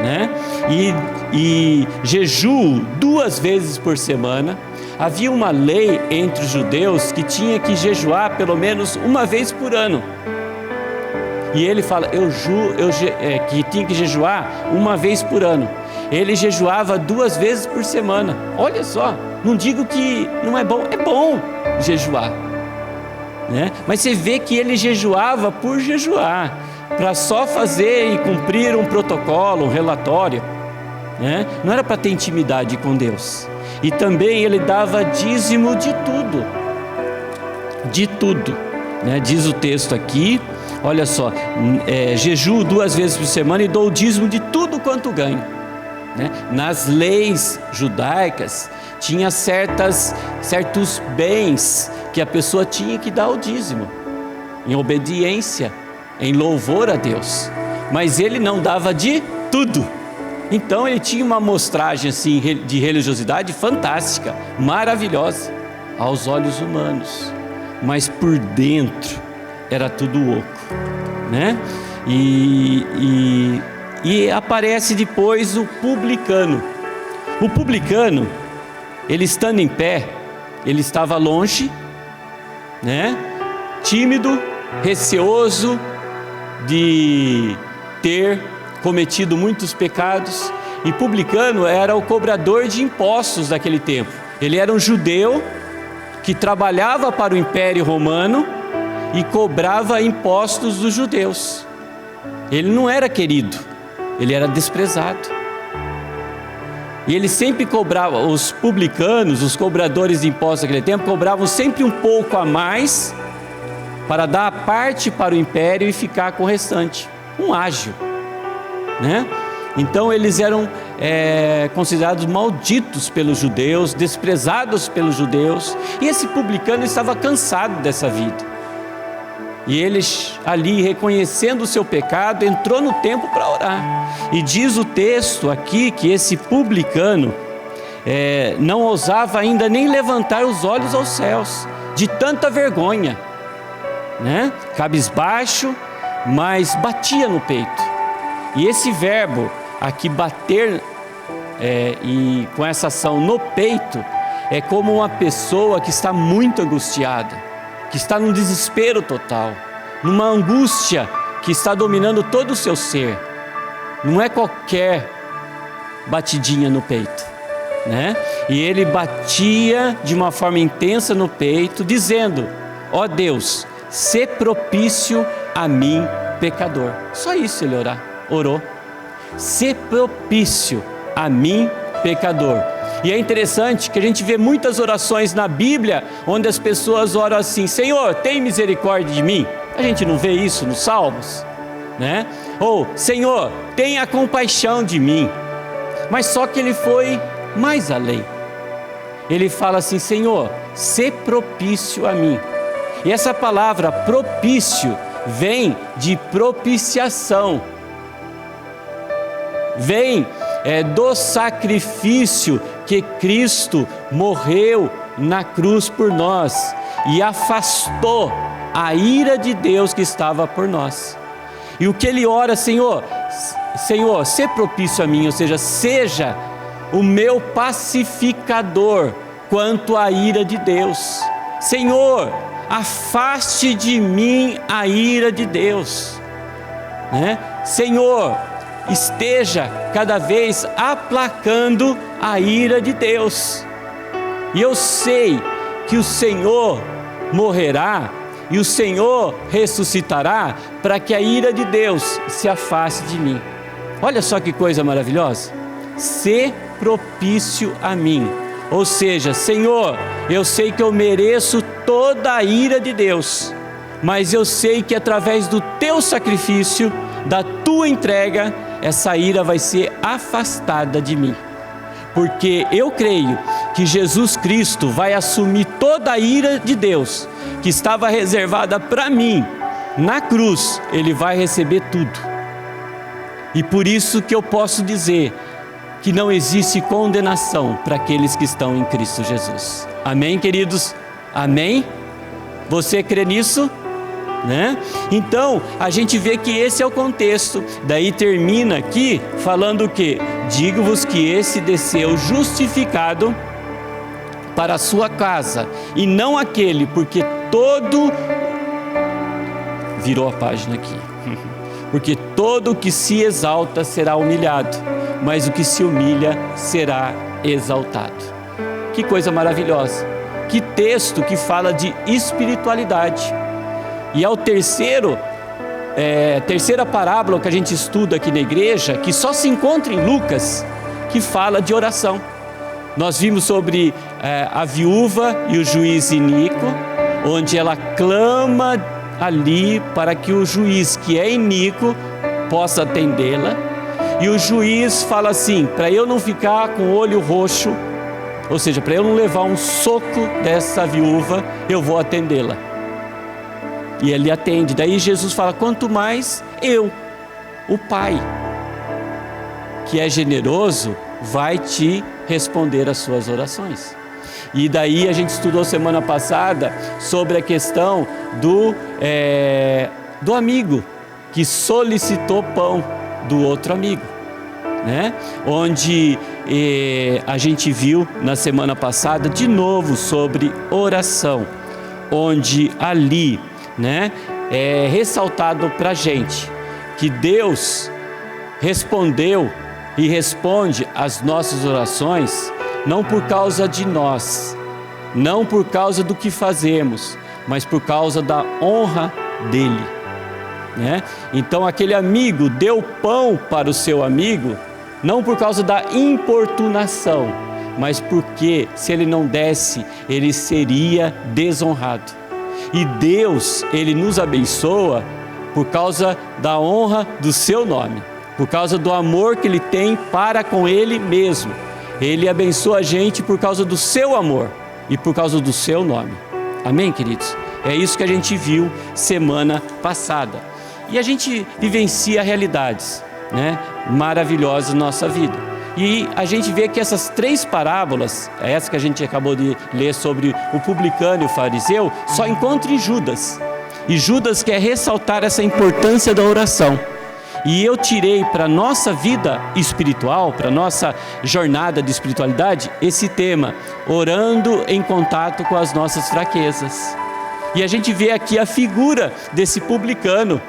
né? E e jejuo 2 vezes por semana. Havia uma lei entre os judeus que tinha que jejuar pelo menos 1 vez por ano. E ele fala que tinha que jejuar 1 vez por ano. Ele jejuava 2 vezes por semana. Olha só, não digo que não é bom, é bom jejuar, né? Mas você vê que ele jejuava por jejuar, para só fazer e cumprir um protocolo, um relatório, né? Não era para ter intimidade com Deus. E também ele dava dízimo de tudo, né? Diz o texto aqui, olha só, jejuo 2 vezes por semana e dou o dízimo de tudo quanto ganho, né? Nas leis judaicas tinha certos bens que a pessoa tinha que dar o dízimo, em obediência, em louvor a Deus, mas ele não dava de tudo. Então ele tinha uma amostragem assim, de religiosidade fantástica, maravilhosa aos olhos humanos, mas por dentro era tudo oco, né? E aparece depois o publicano. O publicano, ele estando em pé, ele estava longe, né? Tímido, receoso de ter cometido muitos pecados. E publicano era o cobrador de impostos daquele tempo. Ele era um judeu que trabalhava para o Império Romano e cobrava impostos dos judeus. Ele não era querido, ele era desprezado. E ele sempre cobrava, os publicanos, os cobradores de impostos daquele tempo, cobravam sempre um pouco a mais para dar a parte para o império e ficar com o restante, um ágio, né? Então eles eram considerados malditos pelos judeus, desprezados pelos judeus, e esse publicano estava cansado dessa vida. E ele ali, reconhecendo o seu pecado, entrou no templo para orar. E diz o texto aqui que esse publicano não ousava ainda nem levantar os olhos aos céus, de tanta vergonha, né? Cabisbaixo, mas batia no peito. E esse verbo aqui, bater, e com essa ação no peito, é como uma pessoa que está muito angustiada, que está num desespero total, numa angústia que está dominando todo o seu ser. Não é qualquer batidinha no peito, né? E ele batia de uma forma intensa no peito, dizendo: ó Deus, sê propício a mim, pecador. Só isso ele orou. Sê propício a mim, pecador. E é interessante que a gente vê muitas orações na Bíblia onde as pessoas oram assim: Senhor, tem misericórdia de mim. A gente não vê isso nos Salmos, né? Ou Senhor, tenha compaixão de mim. Mas só que ele foi mais além. Ele fala assim: Senhor, sê propício a mim. E essa palavra propício vem de propiciação, vem do sacrifício que Cristo morreu na cruz por nós e afastou a ira de Deus que estava por nós. E o que ele ora: Senhor, sê propício a mim, ou seja, seja o meu pacificador quanto à ira de Deus. Senhor, afaste de mim a ira de Deus, né? Senhor, esteja cada vez aplacando a ira de Deus. E eu sei que o Senhor morrerá e o Senhor ressuscitará para que a ira de Deus se afaste de mim. Olha só que coisa maravilhosa. Ser propício a mim, ou seja, Senhor, eu sei que eu mereço toda a ira de Deus, mas eu sei que através do teu sacrifício, da tua entrega, essa ira vai ser afastada de mim, porque eu creio que Jesus Cristo vai assumir toda a ira de Deus que estava reservada para mim na cruz. Ele vai receber tudo, e por isso que eu posso dizer que não existe condenação para aqueles que estão em Cristo Jesus. Amém, queridos? Amém? Você crê nisso? né? Então, a gente vê que esse é o contexto. Daí termina aqui falando o quê? Digo-vos que esse desceu justificado para a sua casa, e não aquele, porque todo... Virou a página aqui. Porque todo o que se exalta será humilhado, mas o que se humilha será exaltado. Que coisa maravilhosa. Que texto que fala de espiritualidade. E é o terceira parábola que a gente estuda aqui na igreja, que só se encontra em Lucas, que fala de oração. Nós vimos sobre a viúva e o juiz iníquo, onde ela clama ali para que o juiz, que é iníquo, possa atendê-la. E o juiz fala assim: para eu não ficar com o olho roxo, ou seja, para eu não levar um soco dessa viúva, eu vou atendê-la. E ele atende. Daí Jesus fala: quanto mais eu, o Pai, que é generoso, vai te responder as suas orações. E daí a gente estudou semana passada sobre a questão do amigo que solicitou pão do outro amigo, né? Onde a gente viu na semana passada de novo sobre oração, onde ali, né, é ressaltado para a gente que Deus respondeu e responde às nossas orações não por causa de nós, não por causa do que fazemos, mas por causa da honra dele, né? Então aquele amigo deu pão para o seu amigo não por causa da importunação, mas porque se ele não desse, ele seria desonrado. E Deus, ele nos abençoa por causa da honra do seu nome, por causa do amor que ele tem para com ele mesmo. Ele abençoa a gente por causa do seu amor e por causa do seu nome. Amém, queridos? É isso que a gente viu semana passada. E a gente vivencia realidades, né, maravilhosas na nossa vida. E a gente vê que essas três parábolas, essa que a gente acabou de ler sobre o publicano e o fariseu, só encontra em Judas. E Judas quer ressaltar essa importância da oração. E eu tirei para a nossa vida espiritual, para a nossa jornada de espiritualidade, esse tema: orando em contato com as nossas fraquezas. E a gente vê aqui a figura desse publicano,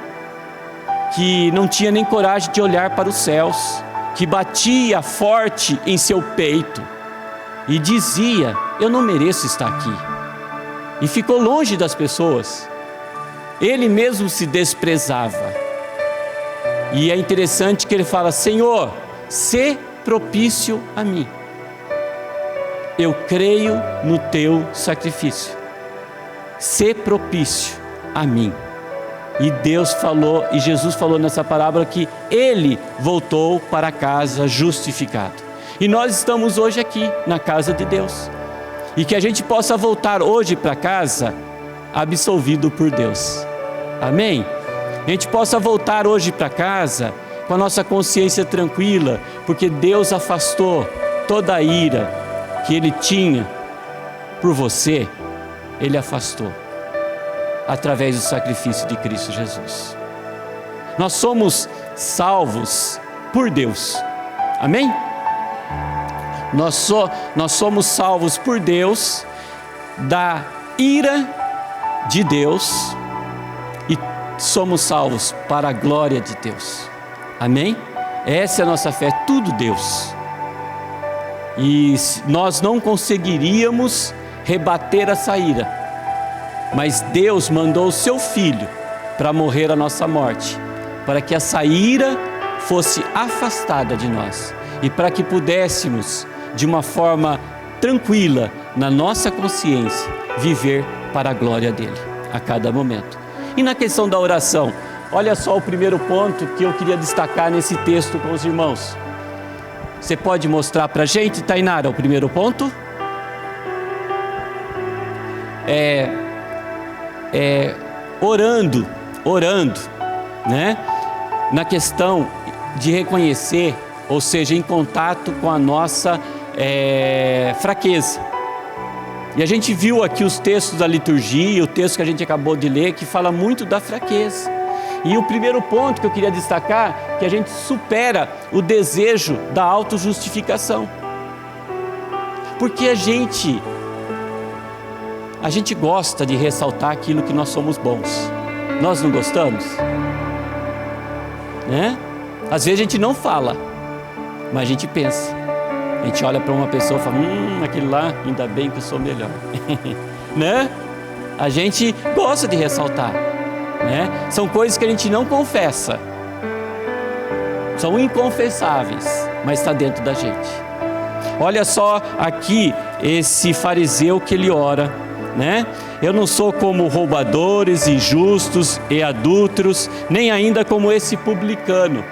que não tinha nem coragem de olhar para os céus, que batia forte em seu peito e dizia: eu não mereço estar aqui. E ficou longe das pessoas. Ele mesmo se desprezava. E é interessante que ele fala: Senhor, sê propício a mim. Eu creio no teu sacrifício. Sê propício a mim. E Deus falou, e Jesus falou nessa parábola que ele voltou para casa justificado. E nós estamos hoje aqui na casa de Deus. E que a gente possa voltar hoje para casa absolvido por Deus. Amém? A gente possa voltar hoje para casa com a nossa consciência tranquila, porque Deus afastou toda a ira que Ele tinha por você, Ele afastou através do sacrifício de Cristo Jesus. Nós somos salvos por Deus. Amém? Nós somos salvos por Deus da ira de Deus e somos salvos para a glória de Deus. Amém? Essa é a nossa fé, tudo Deus. E nós não conseguiríamos rebater essa ira, mas Deus mandou o seu Filho para morrer a nossa morte, para que essa ira fosse afastada de nós e para que pudéssemos, de uma forma tranquila, na nossa consciência, viver para a glória dele a cada momento. E na questão da oração, olha só o primeiro ponto que eu queria destacar nesse texto com os irmãos. Você pode mostrar para a gente, Tainara, o primeiro ponto? Orando, né? Na questão de reconhecer, ou seja, em contato com a nossa fraqueza. E a gente viu aqui os textos da liturgia, o texto que a gente acabou de ler, que fala muito da fraqueza. E o primeiro ponto que eu queria destacar, que a gente supera o desejo da autojustificação. Porque a gente gosta de ressaltar aquilo que nós somos bons. Nós não gostamos? Né? Às vezes a gente não fala, mas a gente pensa. A gente olha para uma pessoa e fala, aquele lá, ainda bem que eu sou melhor. Né? A gente gosta de ressaltar. Né? São coisas que a gente não confessa. São inconfessáveis, mas está dentro da gente. Olha só aqui esse fariseu que ele ora, né? Eu não sou como roubadores, injustos e adúlteros, nem ainda como esse publicano,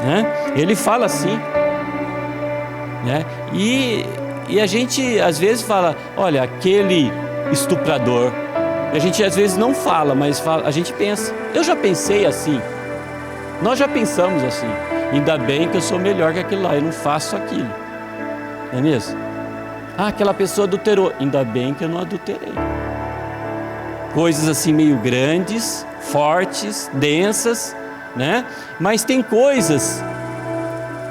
né? Ele fala assim, né? E a gente às vezes fala, olha, aquele estuprador. A gente às vezes não fala, mas a gente pensa. Eu já pensei assim. Nós já pensamos assim. Ainda bem que eu sou melhor que aquele lá, eu não faço aquilo. Não é mesmo? Aquela pessoa adulterou. Ainda bem que eu não adulterei. Coisas assim meio grandes, fortes, densas, né? Mas tem coisas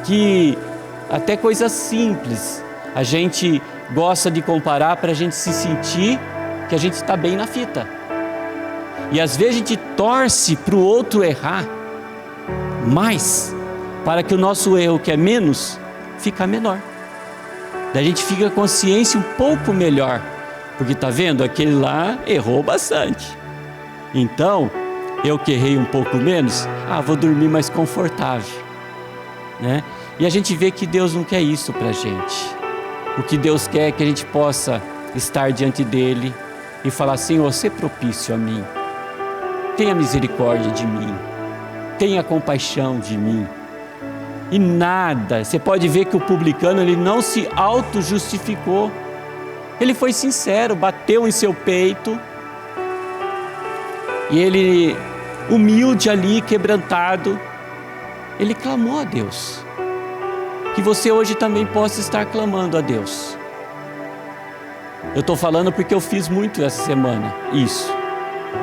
que, até coisas simples, a gente gosta de comparar para a gente se sentir que a gente está bem na fita. E às vezes a gente torce para o outro errar mais, para que o nosso erro, que é menos, fica menor. Daí a gente fica com a consciência um pouco melhor, porque está vendo, aquele lá errou bastante. Então, eu que errei um pouco menos, vou dormir mais confortável, né? E a gente vê que Deus não quer isso para a gente. O que Deus quer é que a gente possa estar diante dEle e falar, Senhor, sê propício a mim, tenha misericórdia de mim, tenha compaixão de mim. E nada, você pode ver que o publicano, ele não se auto-justificou, ele foi sincero, bateu em seu peito, e ele, humilde ali, quebrantado, ele clamou a Deus. Que você hoje também possa estar clamando a Deus. Eu estou falando porque eu fiz muito essa semana, isso,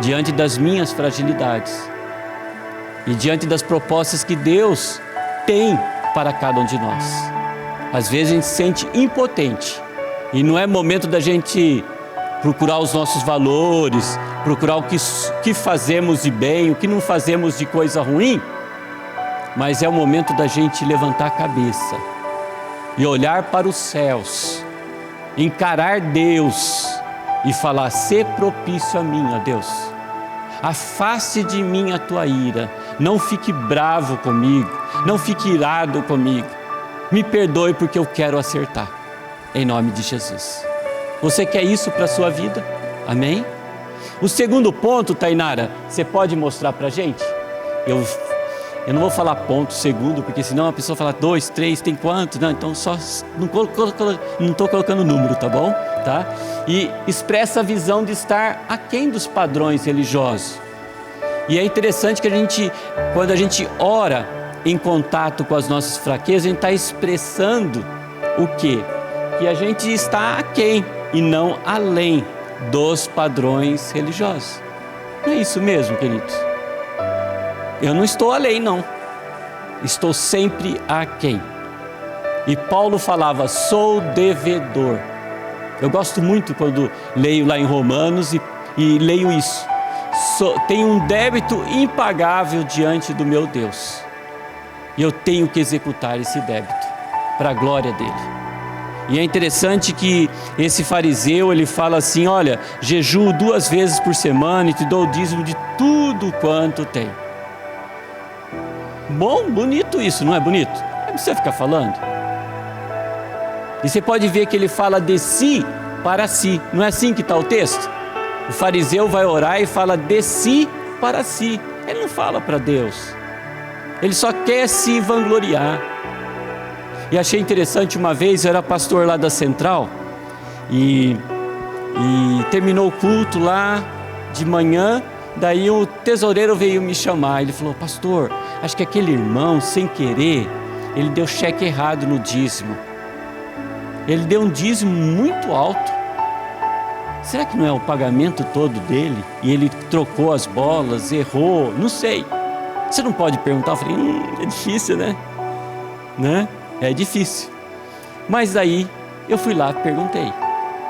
diante das minhas fragilidades e diante das propostas que Deus tem para cada um de nós. Às vezes a gente se sente impotente e não é momento da gente procurar os nossos valores, procurar o que fazemos de bem, o que não fazemos de coisa ruim, mas é o momento da gente levantar a cabeça e olhar para os céus, encarar Deus e falar, sê propício a mim, ó Deus, afaste de mim a tua ira, não fique bravo comigo, não fique irado comigo, me perdoe porque eu quero acertar, em nome de Jesus. Você quer isso para a sua vida? Amém? O segundo ponto, Tainara, você pode mostrar para a gente? Eu não vou falar ponto segundo, porque senão a pessoa fala 2, 3, tem quanto? Não, então só não estou colocando número, tá bom? Tá? E expressa a visão de estar aquém dos padrões religiosos. E é interessante que quando a gente ora em contato com as nossas fraquezas, a gente está expressando o quê? Que a gente está aquém e não além dos padrões religiosos. Não é isso mesmo, queridos? Eu não estou além, não. Estou sempre aquém. E Paulo falava, sou devedor. Eu gosto muito quando leio lá em Romanos e leio isso. Tenho um débito impagável diante do meu Deus. E eu tenho que executar esse débito para a glória dele. E é interessante que esse fariseu, ele fala assim, olha, jejuo 2 vezes por semana e te dou o dízimo de tudo quanto tem. Bom, bonito isso, não é bonito? Não precisa ficar falando. E você pode ver que ele fala de si para si. Não é assim que está o texto? O fariseu vai orar e fala de si para si. Ele não fala para Deus. Ele só quer se vangloriar. E achei interessante, uma vez eu era pastor lá da Central e terminou o culto lá de manhã. Daí o tesoureiro veio me chamar, ele falou, pastor, acho que aquele irmão, sem querer, ele deu cheque errado no dízimo. Ele deu um dízimo muito alto, será que não é o pagamento todo dele? E ele trocou as bolas, errou, não sei. Você não pode perguntar. Eu falei, é difícil, né? É difícil. Mas daí eu fui lá, perguntei,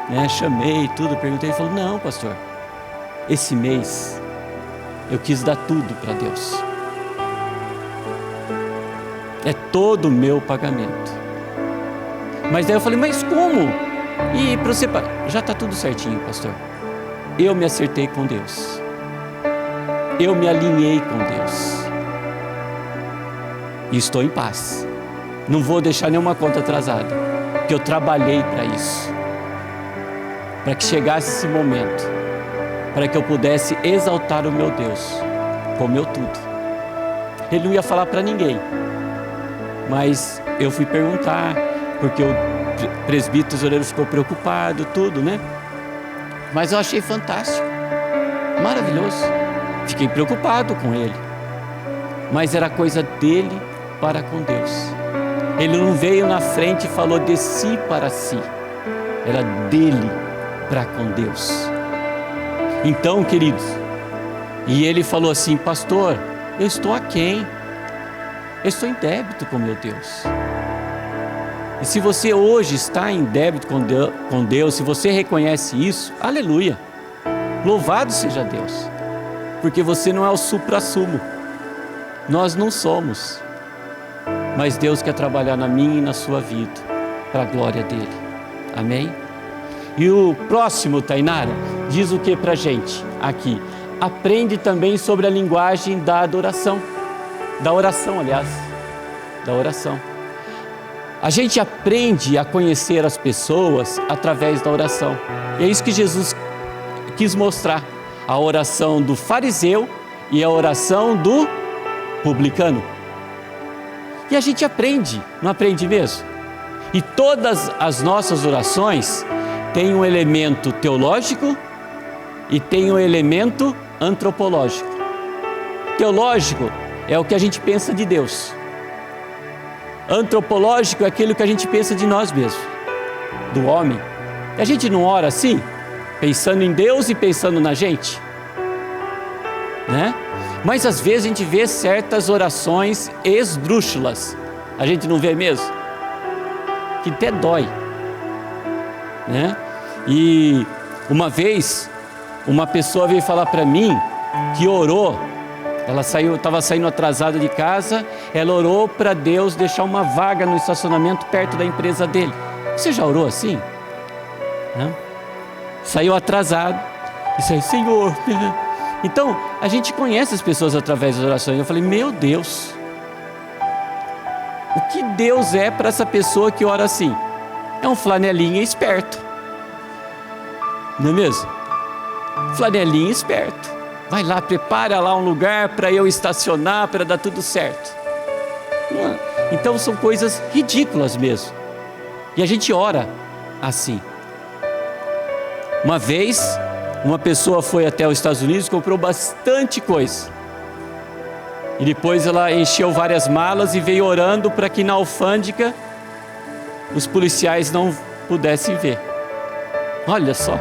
né? Chamei tudo, perguntei. Ele falou, não, pastor, esse mês eu quis dar tudo para Deus. É todo o meu pagamento. Mas daí eu falei, mas como? E para você, já está tudo certinho, pastor. Eu me acertei com Deus. Eu me alinhei com Deus. E estou em paz. Não vou deixar nenhuma conta atrasada, porque eu trabalhei para isso. Para que chegasse esse momento, para que eu pudesse exaltar o meu Deus com o meu tudo. Ele não ia falar para ninguém, mas eu fui perguntar, porque o presbítero tesoureiro ficou preocupado, tudo, né? Mas eu achei fantástico, maravilhoso. Fiquei preocupado com ele, mas era coisa dele para com Deus. Ele não veio na frente e falou de si para si, era dele para com Deus. Então, queridos, e ele falou assim, pastor, eu estou aquém, eu estou em débito com meu Deus. E se você hoje está em débito com Deus, se você reconhece isso, aleluia, louvado seja Deus, porque você não é o suprassumo, nós não somos, mas Deus quer trabalhar na minha e na sua vida, para a glória dele, amém? E o próximo, Tainara, diz o que para a gente aqui? Aprende também sobre a linguagem da adoração, da oração. A gente aprende a conhecer as pessoas através da oração. E é isso que Jesus quis mostrar. A oração do fariseu e a oração do publicano. E a gente aprende, não aprende mesmo? E todas as nossas orações têm um elemento teológico e tem um elemento antropológico. Teológico é o que a gente pensa de Deus. Antropológico é aquilo que a gente pensa de nós mesmos, do homem. E a gente não ora assim, pensando em Deus e pensando na gente, né? Mas às vezes a gente vê certas orações esdrúxulas. A gente não vê mesmo? Que até dói, né? E uma vez, uma pessoa veio falar para mim que orou. Ela estava saindo atrasada de casa. Ela orou para Deus deixar uma vaga no estacionamento perto da empresa dele. Você já orou assim? Não? Saiu atrasado e saiu, Senhor. Então, a gente conhece as pessoas através das orações. Eu falei, meu Deus, o que Deus é para essa pessoa que ora assim? É um flanelinha esperto, não é mesmo? Flanelinha esperto. Vai lá, prepara lá um lugar para eu estacionar, para dar tudo certo. Então são coisas ridículas mesmo. E a gente ora assim. Uma vez, uma pessoa foi até os Estados Unidos e comprou bastante coisa. E depois ela encheu várias malas e veio orando para que na alfândega os policiais não pudessem ver. Olha só.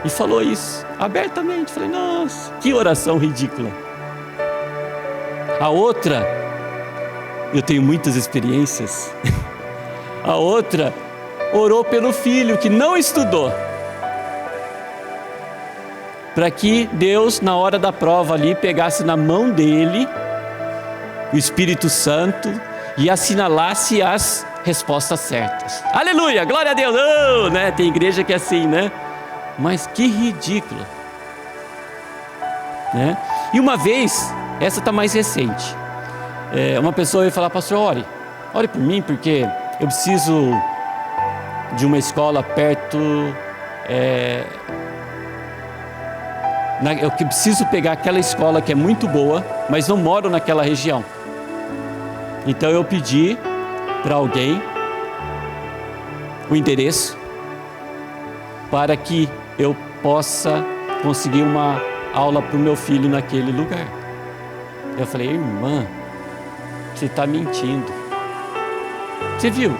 E falou isso abertamente. Falei, nossa, que oração ridícula. A outra, eu tenho muitas experiências. A outra orou pelo filho que não estudou, para que Deus, na hora da prova ali, pegasse na mão dele o Espírito Santo e assinalasse as respostas certas. Aleluia, glória a Deus. Oh, né? Tem igreja que é assim, né? Mas que ridículo, né? E uma vez, essa está mais recente, uma pessoa veio falar, pastor, ore por mim, porque eu preciso de uma escola perto, eu preciso pegar aquela escola que é muito boa, mas não moro naquela região. Então eu pedi para alguém o endereço para que eu possa conseguir uma aula para o meu filho naquele lugar. Eu falei, irmã, você está mentindo. Você viu?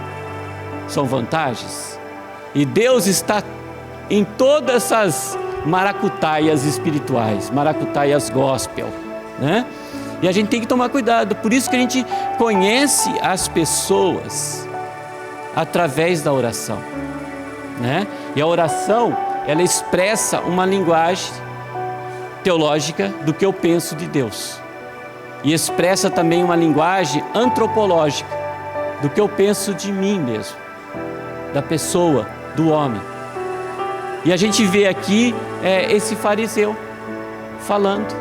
São vantagens. E Deus está em todas essas maracutaias espirituais, maracutaias gospel, né? E a gente tem que tomar cuidado, por isso que a gente conhece as pessoas através da oração, né? E a oração, ela expressa uma linguagem teológica do que eu penso de Deus. E expressa também uma linguagem antropológica do que eu penso de mim mesmo, da pessoa, do homem. E a gente vê aqui esse fariseu falando,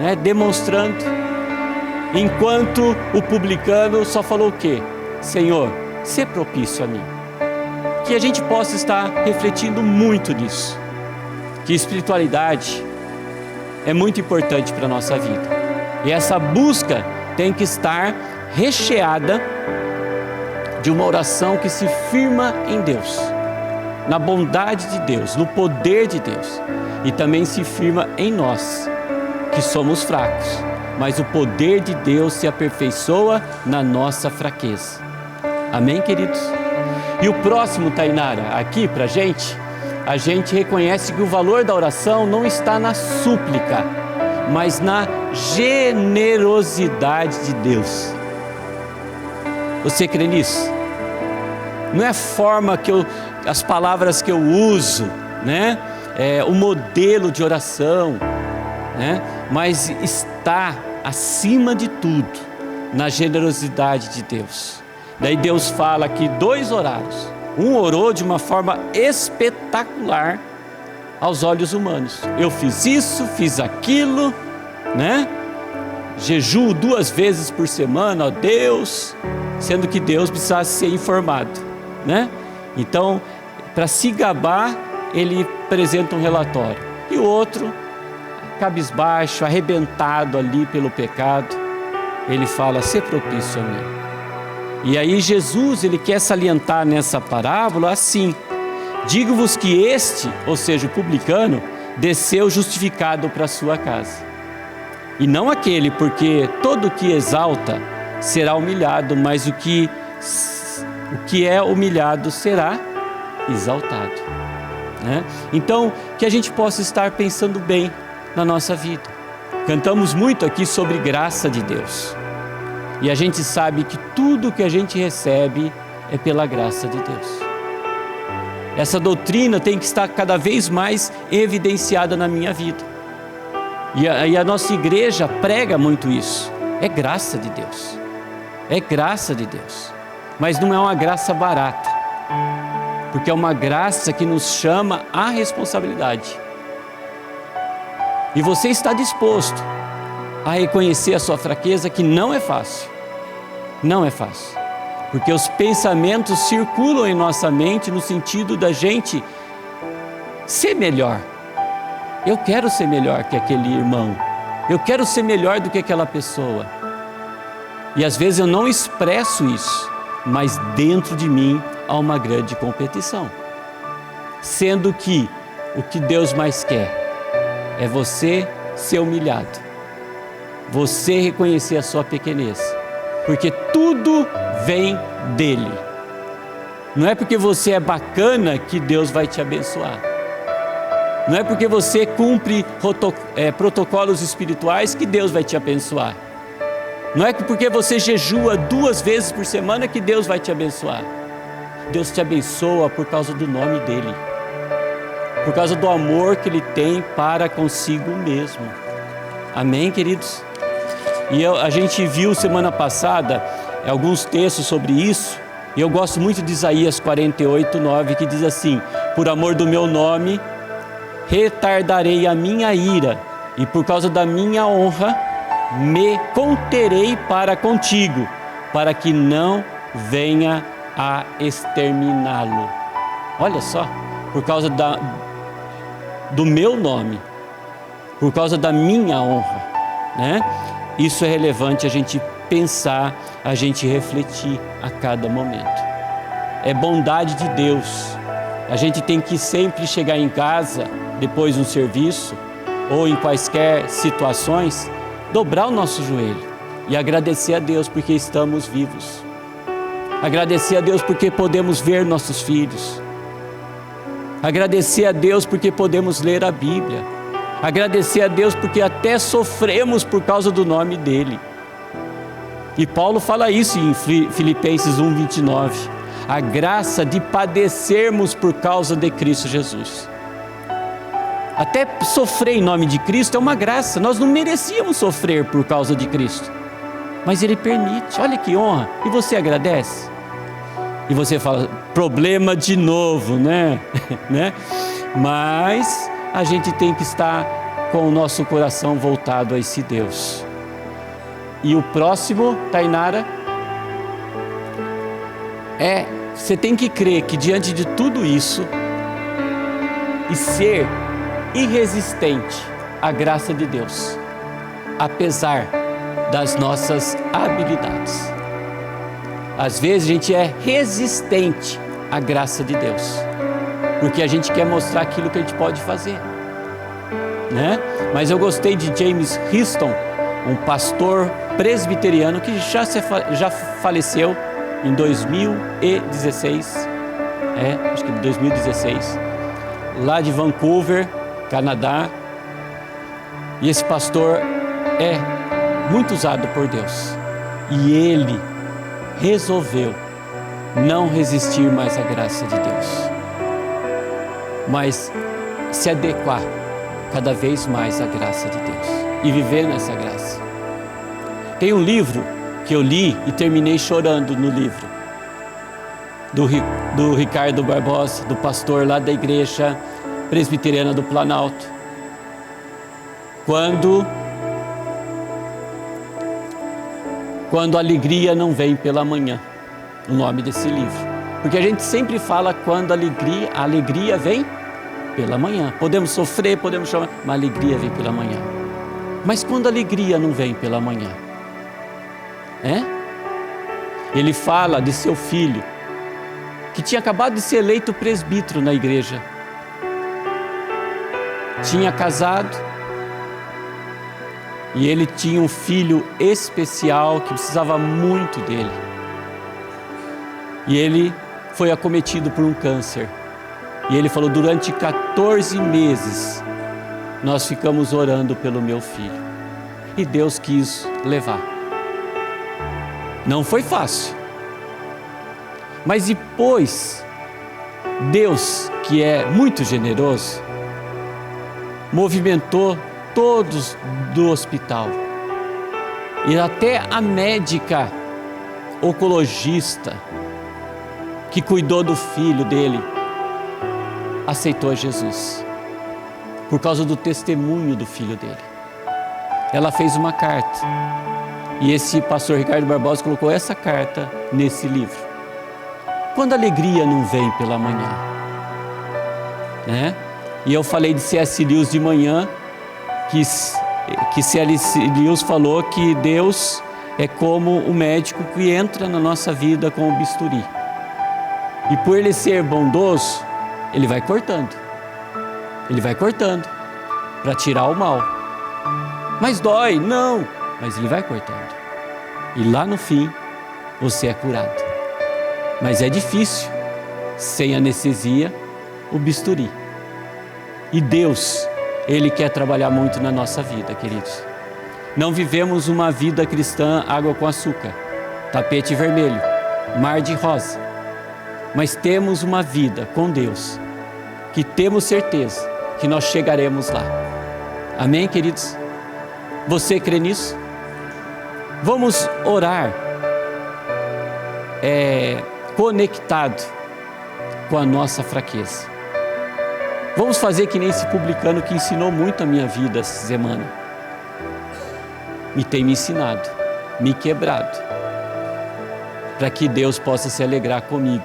né, demonstrando, enquanto o publicano só falou o quê? Senhor, sê propício a mim. Que a gente possa estar refletindo muito nisso, que espiritualidade é muito importante para a nossa vida, e essa busca tem que estar recheada de uma oração que se firma em Deus, na bondade de Deus, no poder de Deus, e também se firma em nós, que somos fracos, mas o poder de Deus se aperfeiçoa na nossa fraqueza. Amém, queridos? E o próximo, Tainara, aqui pra gente, a gente reconhece que o valor da oração não está na súplica, mas na generosidade de Deus. Você crê nisso? Não é a forma as palavras que eu uso, né? O modelo de oração, né? Mas está acima de tudo na generosidade de Deus. Daí Deus fala que 2 oraram. Um orou de uma forma espetacular aos olhos humanos. Eu fiz isso, fiz aquilo, né? Jejuo 2 vezes por semana, ó Deus, sendo que Deus precisasse ser informado, né? Então, para se gabar, ele apresenta um relatório. E o outro, cabisbaixo, arrebentado ali pelo pecado, ele fala, sê propício a mim. E aí Jesus, ele quer salientar nessa parábola assim, digo-vos que este, ou seja, o publicano, desceu justificado para a sua casa. E não aquele, porque todo o que exalta será humilhado, mas o que é humilhado será exaltado, né? Então, que a gente possa estar pensando bem na nossa vida. Cantamos muito aqui sobre graça de Deus. E a gente sabe que tudo que a gente recebe é pela graça de Deus. Essa doutrina tem que estar cada vez mais evidenciada na minha vida. E a nossa igreja prega muito isso. É graça de Deus. É graça de Deus. Mas não é uma graça barata. Porque é uma graça que nos chama à responsabilidade. E você está disposto a reconhecer a sua fraqueza, que não é fácil. Não é fácil. Porque os pensamentos circulam em nossa mente no sentido da gente ser melhor. Eu quero ser melhor que aquele irmão. Eu quero ser melhor do que aquela pessoa. E às vezes eu não expresso isso, mas dentro de mim há uma grande competição. Sendo que o que Deus mais quer é você ser humilhado. Você reconhecer a sua pequenez, porque tudo vem dele. Não é porque você é bacana que Deus vai te abençoar. Não é porque você cumpre protocolos espirituais que Deus vai te abençoar. Não é porque você jejua 2 vezes por semana que Deus vai te abençoar. Deus te abençoa por causa do nome dele, por causa do amor que ele tem para consigo mesmo. Amém, queridos? E a gente viu semana passada alguns textos sobre isso, e eu gosto muito de Isaías 48:9, que diz assim: por amor do meu nome, retardarei a minha ira, e por causa da minha honra, me conterei para contigo, para que não venha a exterminá-lo. Olha só, por causa do meu nome, por causa da minha honra, né? Isso é relevante a gente pensar, a gente refletir a cada momento. É bondade de Deus. A gente tem que sempre chegar em casa, depois de um serviço, ou em quaisquer situações, dobrar o nosso joelho e agradecer a Deus porque estamos vivos. Agradecer a Deus porque podemos ver nossos filhos. Agradecer a Deus porque podemos ler a Bíblia. Agradecer a Deus porque até sofremos por causa do nome dEle. E Paulo fala isso em Filipenses 1:29. A graça de padecermos por causa de Cristo Jesus. Até sofrer em nome de Cristo é uma graça. Nós não merecíamos sofrer por causa de Cristo, mas Ele permite. Olha que honra. E você agradece? E você fala, problema de novo, né? Mas a gente tem que estar com o nosso coração voltado a esse Deus. E o próximo, Tainara, você tem que crer que diante de tudo isso e ser irresistente à graça de Deus, apesar das nossas habilidades. Às vezes a gente é resistente à graça de Deus, porque a gente quer mostrar aquilo que a gente pode fazer, né? Mas eu gostei de James Houston, um pastor presbiteriano que já faleceu em 2016, acho que 2016, lá de Vancouver, Canadá. E esse pastor é muito usado por Deus. E ele resolveu não resistir mais à graça de Deus, mas se adequar cada vez mais à graça de Deus e viver nessa graça. Tem um livro que eu li e terminei chorando no livro, do Ricardo Barbosa, do pastor lá da igreja presbiteriana do Planalto. Quando a alegria não vem pela manhã, o nome desse livro. Porque a gente sempre fala quando a alegria vem pela manhã. Podemos sofrer, podemos chorar, mas a alegria vem pela manhã. Mas quando a alegria não vem pela manhã? Ele fala de seu filho, que tinha acabado de ser eleito presbítero na igreja. Tinha casado, e ele tinha um filho especial que precisava muito dele. E ele foi acometido por um câncer. E ele falou, durante 14 meses, nós ficamos orando pelo meu filho. E Deus quis levar. Não foi fácil. Mas depois, Deus, que é muito generoso, movimentou todos do hospital. E até a médica oncologista que cuidou do filho dele aceitou Jesus por causa do testemunho do filho dele. Ela fez uma carta e esse pastor Ricardo Barbosa colocou essa carta nesse livro. Quando a alegria não vem pela manhã, né? E eu falei de C.S. Lewis de manhã, que C.S. Lewis falou que Deus é como o médico que entra na nossa vida com o bisturi. E por ele ser bondoso, ele vai cortando. Ele vai cortando para tirar o mal. Mas dói, não. Mas ele vai cortando. E lá no fim, você é curado. Mas é difícil, sem anestesia, o bisturi. E Deus, Ele quer trabalhar muito na nossa vida, queridos. Não vivemos uma vida cristã água com açúcar, tapete vermelho, mar de rosa. Mas temos uma vida com Deus, que temos certeza que nós chegaremos lá. Amém, queridos? Você crê nisso? Vamos orar conectado com a nossa fraqueza. Vamos fazer que nem esse publicano que ensinou muito a minha vida essa semana. E tem me ensinado, me quebrado, para que Deus possa se alegrar comigo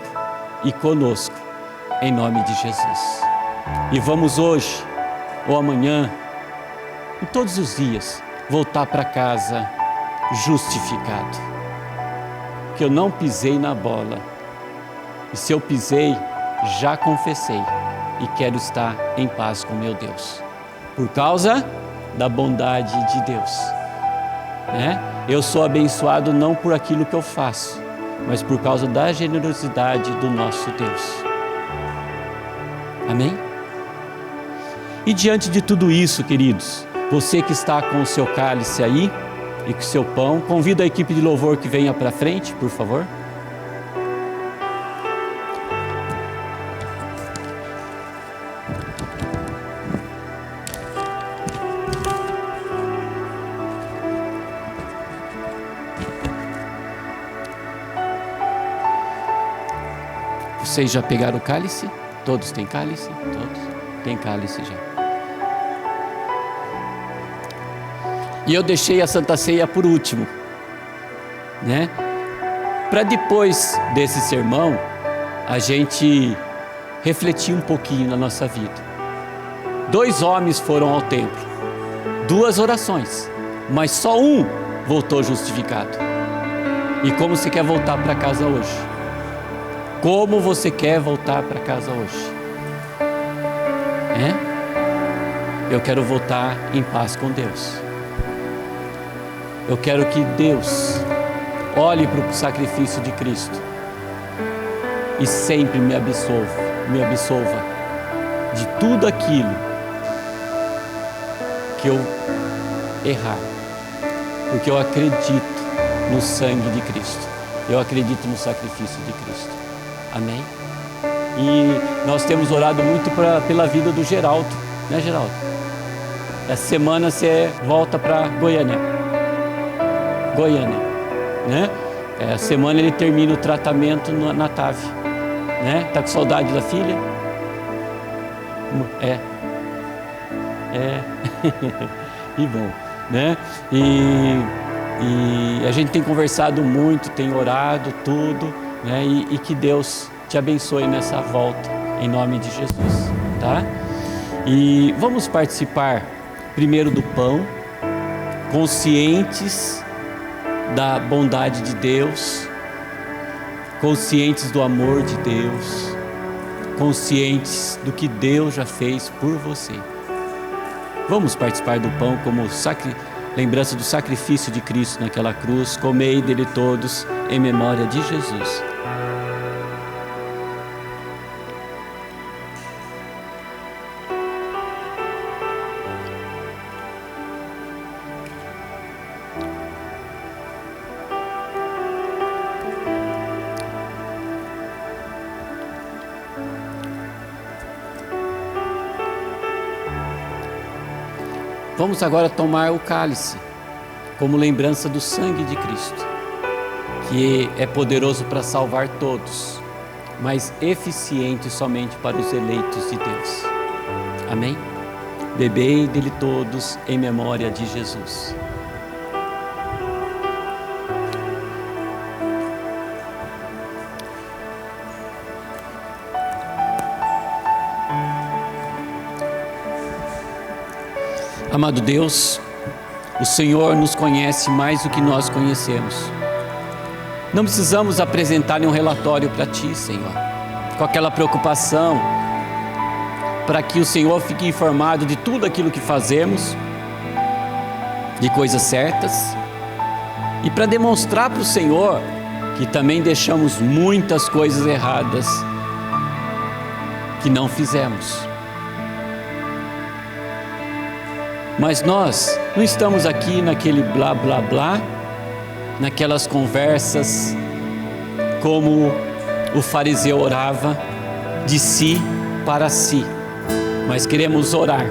e conosco, em nome de Jesus. E vamos hoje, ou amanhã, e todos os dias, voltar para casa justificado. Que eu não pisei na bola. E se eu pisei, já confessei. E quero estar em paz com meu Deus. Por causa da bondade de Deus. Eu sou abençoado não por aquilo que eu faço, mas por causa da generosidade do nosso Deus. Amém? E diante de tudo isso, queridos, você que está com o seu cálice aí e com o seu pão, convido a equipe de louvor que venha para frente, por favor. Vocês já pegaram o cálice? Todos têm cálice? Todos? Tem cálice já. E eu deixei a Santa Ceia por último, né? Para depois desse sermão, a gente refletir um pouquinho na nossa vida. 2 homens foram ao templo, 2 orações, mas só um voltou justificado. E como você quer voltar para casa hoje? Como você quer voltar para casa hoje? Eu quero voltar em paz com Deus. Eu quero que Deus olhe para o sacrifício de Cristo e sempre me absolva de tudo aquilo que eu errar, porque eu acredito no sangue de Cristo, eu acredito no sacrifício de Cristo. Amém? E nós temos orado muito pela vida do Geraldo, né, Geraldo? Essa semana você volta para Goiânia, né? Essa semana ele termina o tratamento na TAV, né? Tá com saudade da filha? E bom, né? E a gente tem conversado muito, tem orado tudo, né? E que Deus te abençoe nessa volta, em nome de Jesus, tá? E vamos participar primeiro do pão, conscientes da bondade de Deus, conscientes do amor de Deus, conscientes do que Deus já fez por você. Vamos participar do pão como lembrança do sacrifício de Cristo naquela cruz. Comei dele todos em memória de Jesus. Vamos agora tomar o cálice, como lembrança do sangue de Cristo, que é poderoso para salvar todos, mas eficiente somente para os eleitos de Deus. Amém? Bebei dele todos em memória de Jesus. Amado Deus, o Senhor nos conhece mais do que nós conhecemos. Não precisamos apresentar nenhum relatório para Ti, Senhor, com aquela preocupação, para que o Senhor fique informado de tudo aquilo que fazemos, de coisas certas, e para demonstrar para o Senhor que também deixamos muitas coisas erradas que não fizemos. Mas nós não estamos aqui naquele blá blá blá, naquelas conversas como o fariseu orava, de si para si, mas queremos orar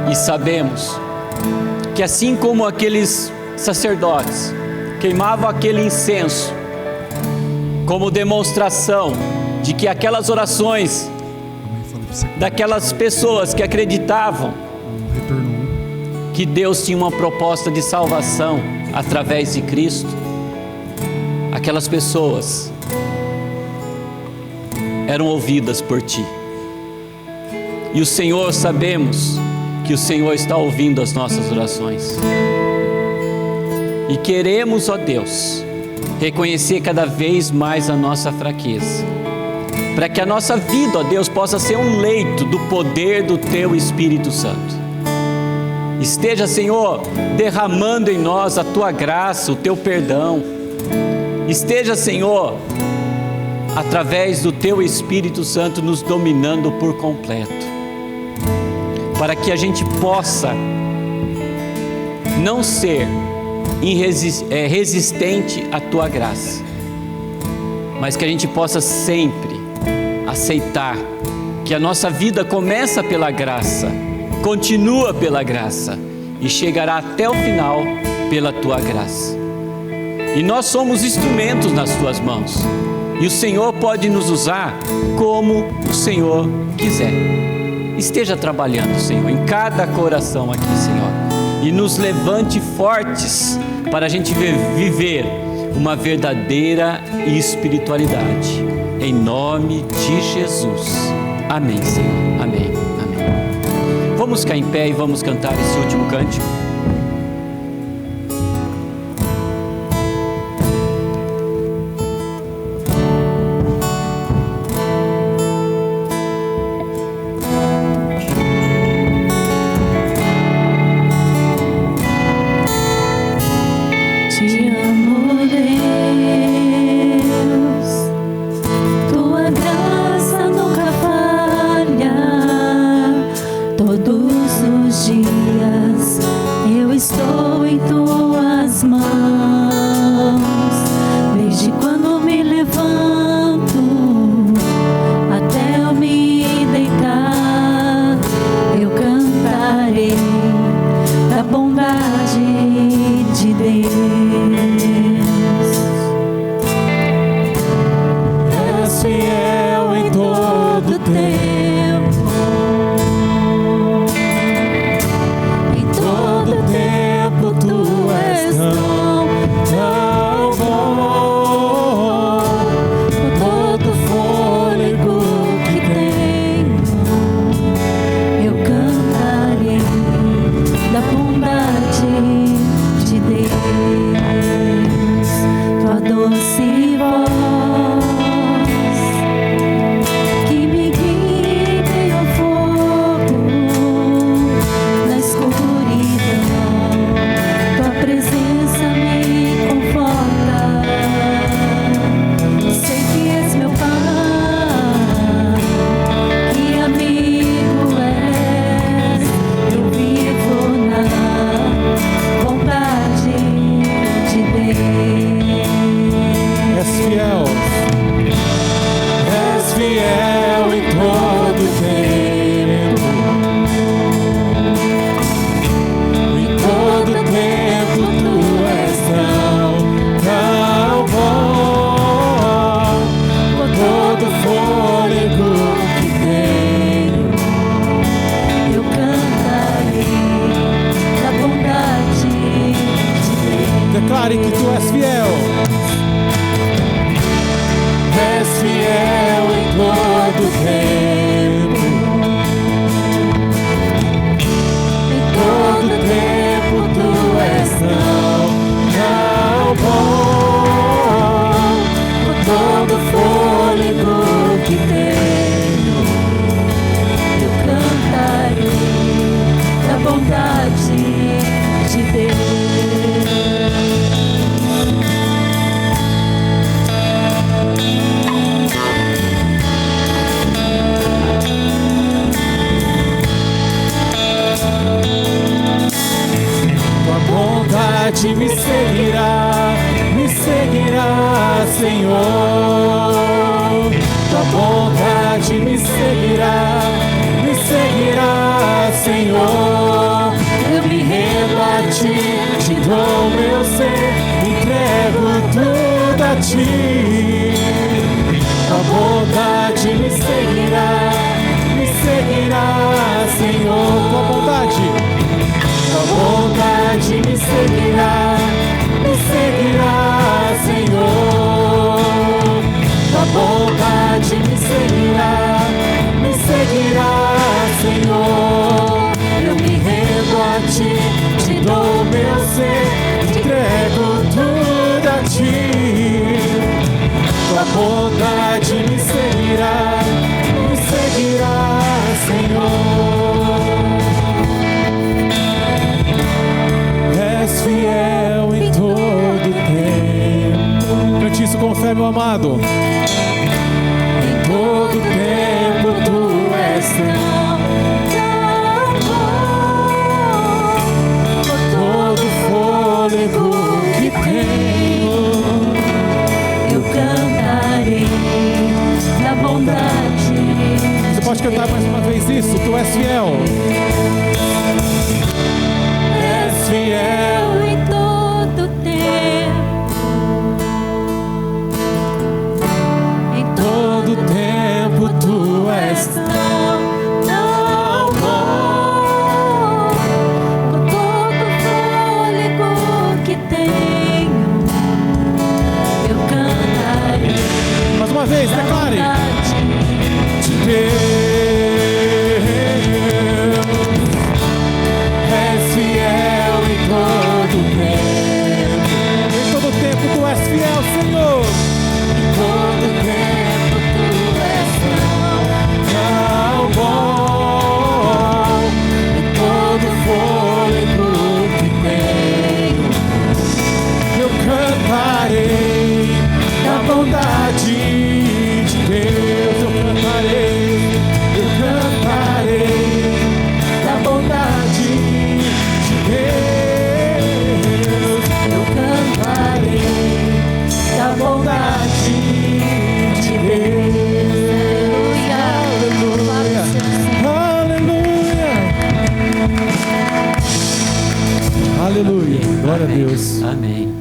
e sabemos que assim como aqueles sacerdotes queimavam aquele incenso como demonstração de que aquelas orações daquelas pessoas que acreditavam que Deus tinha uma proposta de salvação através de Cristo, aquelas pessoas eram ouvidas por Ti. E o Senhor, sabemos que o Senhor está ouvindo as nossas orações. E queremos, ó Deus, reconhecer cada vez mais a nossa fraqueza, para que a nossa vida, ó Deus, possa ser um leito do poder do Teu Espírito Santo. Esteja, Senhor, derramando em nós a Tua graça, o Teu perdão. Esteja, Senhor, através do Teu Espírito Santo nos dominando por completo, para que a gente possa não ser resistente à Tua graça, mas que a gente possa sempre aceitar que a nossa vida começa pela graça, continua pela graça e chegará até o final pela Tua graça. E nós somos instrumentos nas Tuas mãos, e o Senhor pode nos usar como o Senhor quiser. Esteja trabalhando, Senhor, em cada coração aqui, Senhor, e nos levante fortes para a gente viver uma verdadeira espiritualidade, em nome de Jesus. Amém, Senhor, amém, amém. Vamos ficar em pé e vamos cantar esse último cântico. Declare que Tu és fiel. És fiel em todo tempo. Em todo tempo Tu és tão bom. Com todo fôlego que tenho, eu cantarei da bondade de Deus. Me seguirá, Senhor. Tua bondade me seguirá, Senhor. Eu me rendo a Ti, te dou meu ser, entrego tudo a Ti. Tua bondade me seguirá, Senhor. Tua bondade. Tua bondade me seguirá, Senhor. Tua bondade me seguirá, Senhor. Eu me rendo a Ti, te dou meu ser, entrego tudo a Ti. Tua bondade me seguirá, Senhor. És fiel em todo tempo. Cante isso com fé, meu amado. Amém. Glória Amém. a Deus. Amém.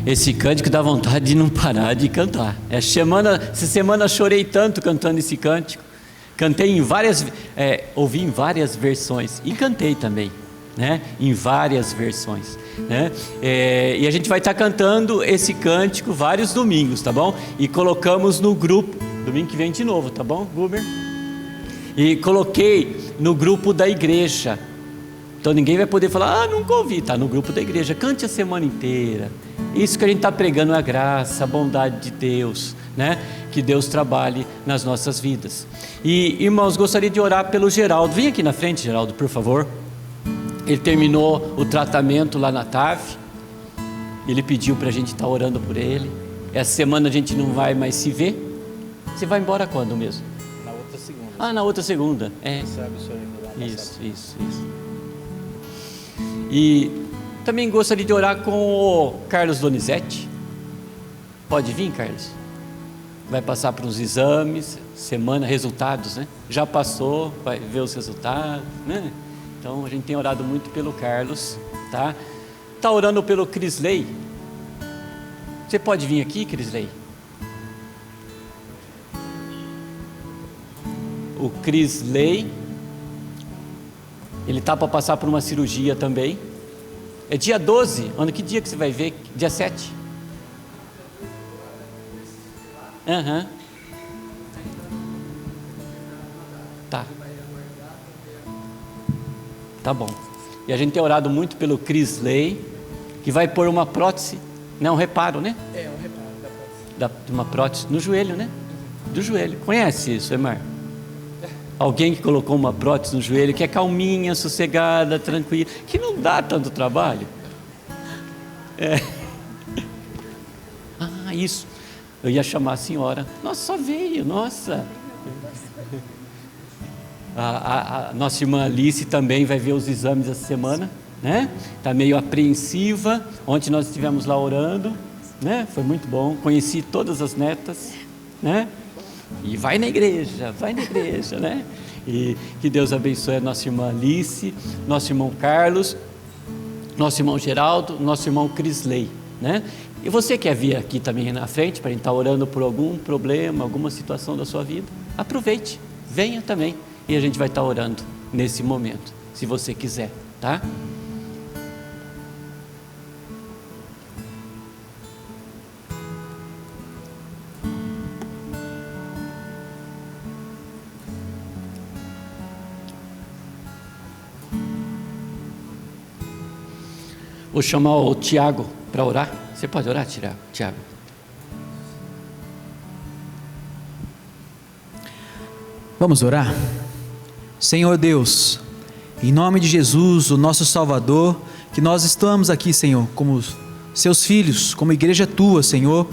Esse cântico dá vontade de não parar de cantar. Essa semana chorei tanto cantando esse cântico. Cantei ouvi em várias versões e cantei também, né? Em várias versões, né? E a gente vai estar cantando esse cântico vários domingos, tá bom? E colocamos no grupo, domingo que vem de novo, tá bom, Guber? E coloquei no grupo da igreja. Então ninguém vai poder falar, nunca ouvi, tá no grupo da igreja, cante a semana inteira. Isso que a gente está pregando é a graça, a bondade de Deus, né? Que Deus trabalhe nas nossas vidas. E irmãos, gostaria de orar pelo Geraldo. Vem aqui na frente, Geraldo, por favor. Ele terminou o tratamento lá na TAV. Ele pediu para a gente estar orando por ele. Essa semana a gente não vai mais se ver. Você vai embora quando mesmo? Na outra segunda. Na outra segunda. Sabe, o senhor lá. Isso. E também gostaria de orar com o Carlos Donizete. Pode vir, Carlos? Vai passar por uns exames, resultados, né? Já passou, vai ver os resultados, né? Então a gente tem orado muito pelo Carlos, tá? Tá orando pelo Crisley. Você pode vir aqui, Crisley? O Crisley, ele tá para passar por uma cirurgia também. É dia 12, que dia que você vai ver? Dia 7? Tá bom. E a gente tem orado muito pelo Crisley, que vai pôr uma prótese, não, um reparo, né? Um reparo da prótese. Uma prótese no joelho, né? Do joelho. Conhece isso, Emar? Alguém que colocou uma prótese no joelho, que é calminha, sossegada, tranquila, que não dá tanto trabalho. Isso. Eu ia chamar a senhora. Nossa, só veio, nossa. A nossa irmã Alice também vai ver os exames essa semana, né? Está meio apreensiva. Ontem nós estivemos lá orando, né? Foi muito bom. Conheci todas as netas, né? E vai na igreja, né? E que Deus abençoe a nossa irmã Alice, nosso irmão Carlos, nosso irmão Geraldo, nosso irmão Crisley, né? E você quer vir aqui também na frente para a gente estar orando por algum problema, alguma situação da sua vida? Aproveite, venha também e a gente vai estar orando nesse momento, se você quiser, tá? Vou chamar o Tiago para orar. Você pode orar, Tiago? Vamos orar? Senhor Deus, em nome de Jesus, o nosso Salvador, que nós estamos aqui, Senhor, como seus filhos, como igreja tua, Senhor,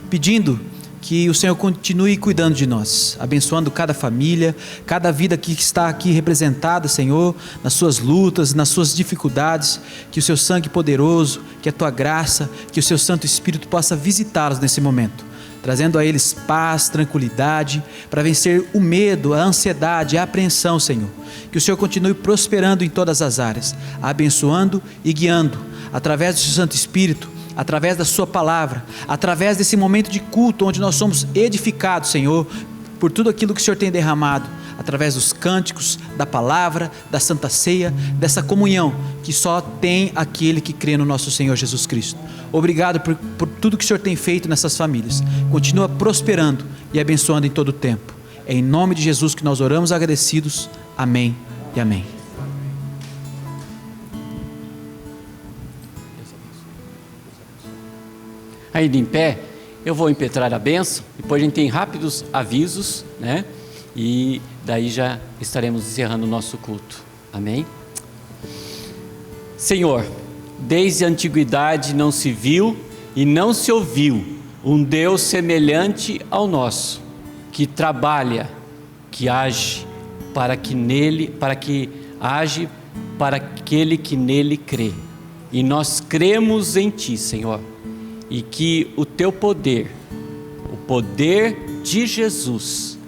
pedindo que o Senhor continue cuidando de nós, abençoando cada família, cada vida que está aqui representada, Senhor, nas suas lutas, nas suas dificuldades, que o seu sangue poderoso, que a tua graça, que o seu Santo Espírito possa visitá-los nesse momento, trazendo a eles paz, tranquilidade, para vencer o medo, a ansiedade, a apreensão, Senhor. Que o Senhor continue prosperando em todas as áreas, abençoando e guiando, através do seu Santo Espírito, através da sua palavra, através desse momento de culto, onde nós somos edificados, Senhor, por tudo aquilo que o Senhor tem derramado, através dos cânticos, da palavra, da Santa Ceia, dessa comunhão, que só tem aquele que crê no nosso Senhor Jesus Cristo. Obrigado por tudo que o Senhor tem feito nessas famílias. Continua prosperando e abençoando em todo o tempo. É em nome de Jesus que nós oramos agradecidos. Amém e amém. Ainda em pé, eu vou impetrar a bênção, depois a gente tem rápidos avisos, né? E daí já estaremos encerrando o nosso culto. Amém? Senhor, desde a antiguidade não se viu e não se ouviu um Deus semelhante ao nosso, que trabalha, que age para aquele que nele crê. E nós cremos em Ti, Senhor, e que o Teu poder, o poder de Jesus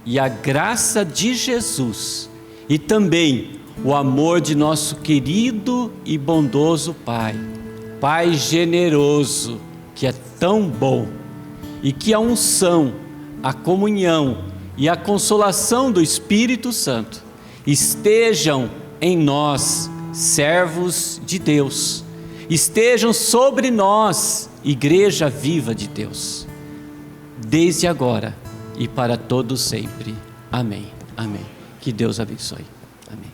e a graça de Jesus e também o amor de nosso querido e bondoso Pai, Pai generoso, que é tão bom, e que a unção, a comunhão e a consolação do Espírito Santo estejam em nós, servos de Deus, estejam sobre nós, Igreja viva de Deus, desde agora e para todos sempre. Amém. Amém. Que Deus abençoe. Amém.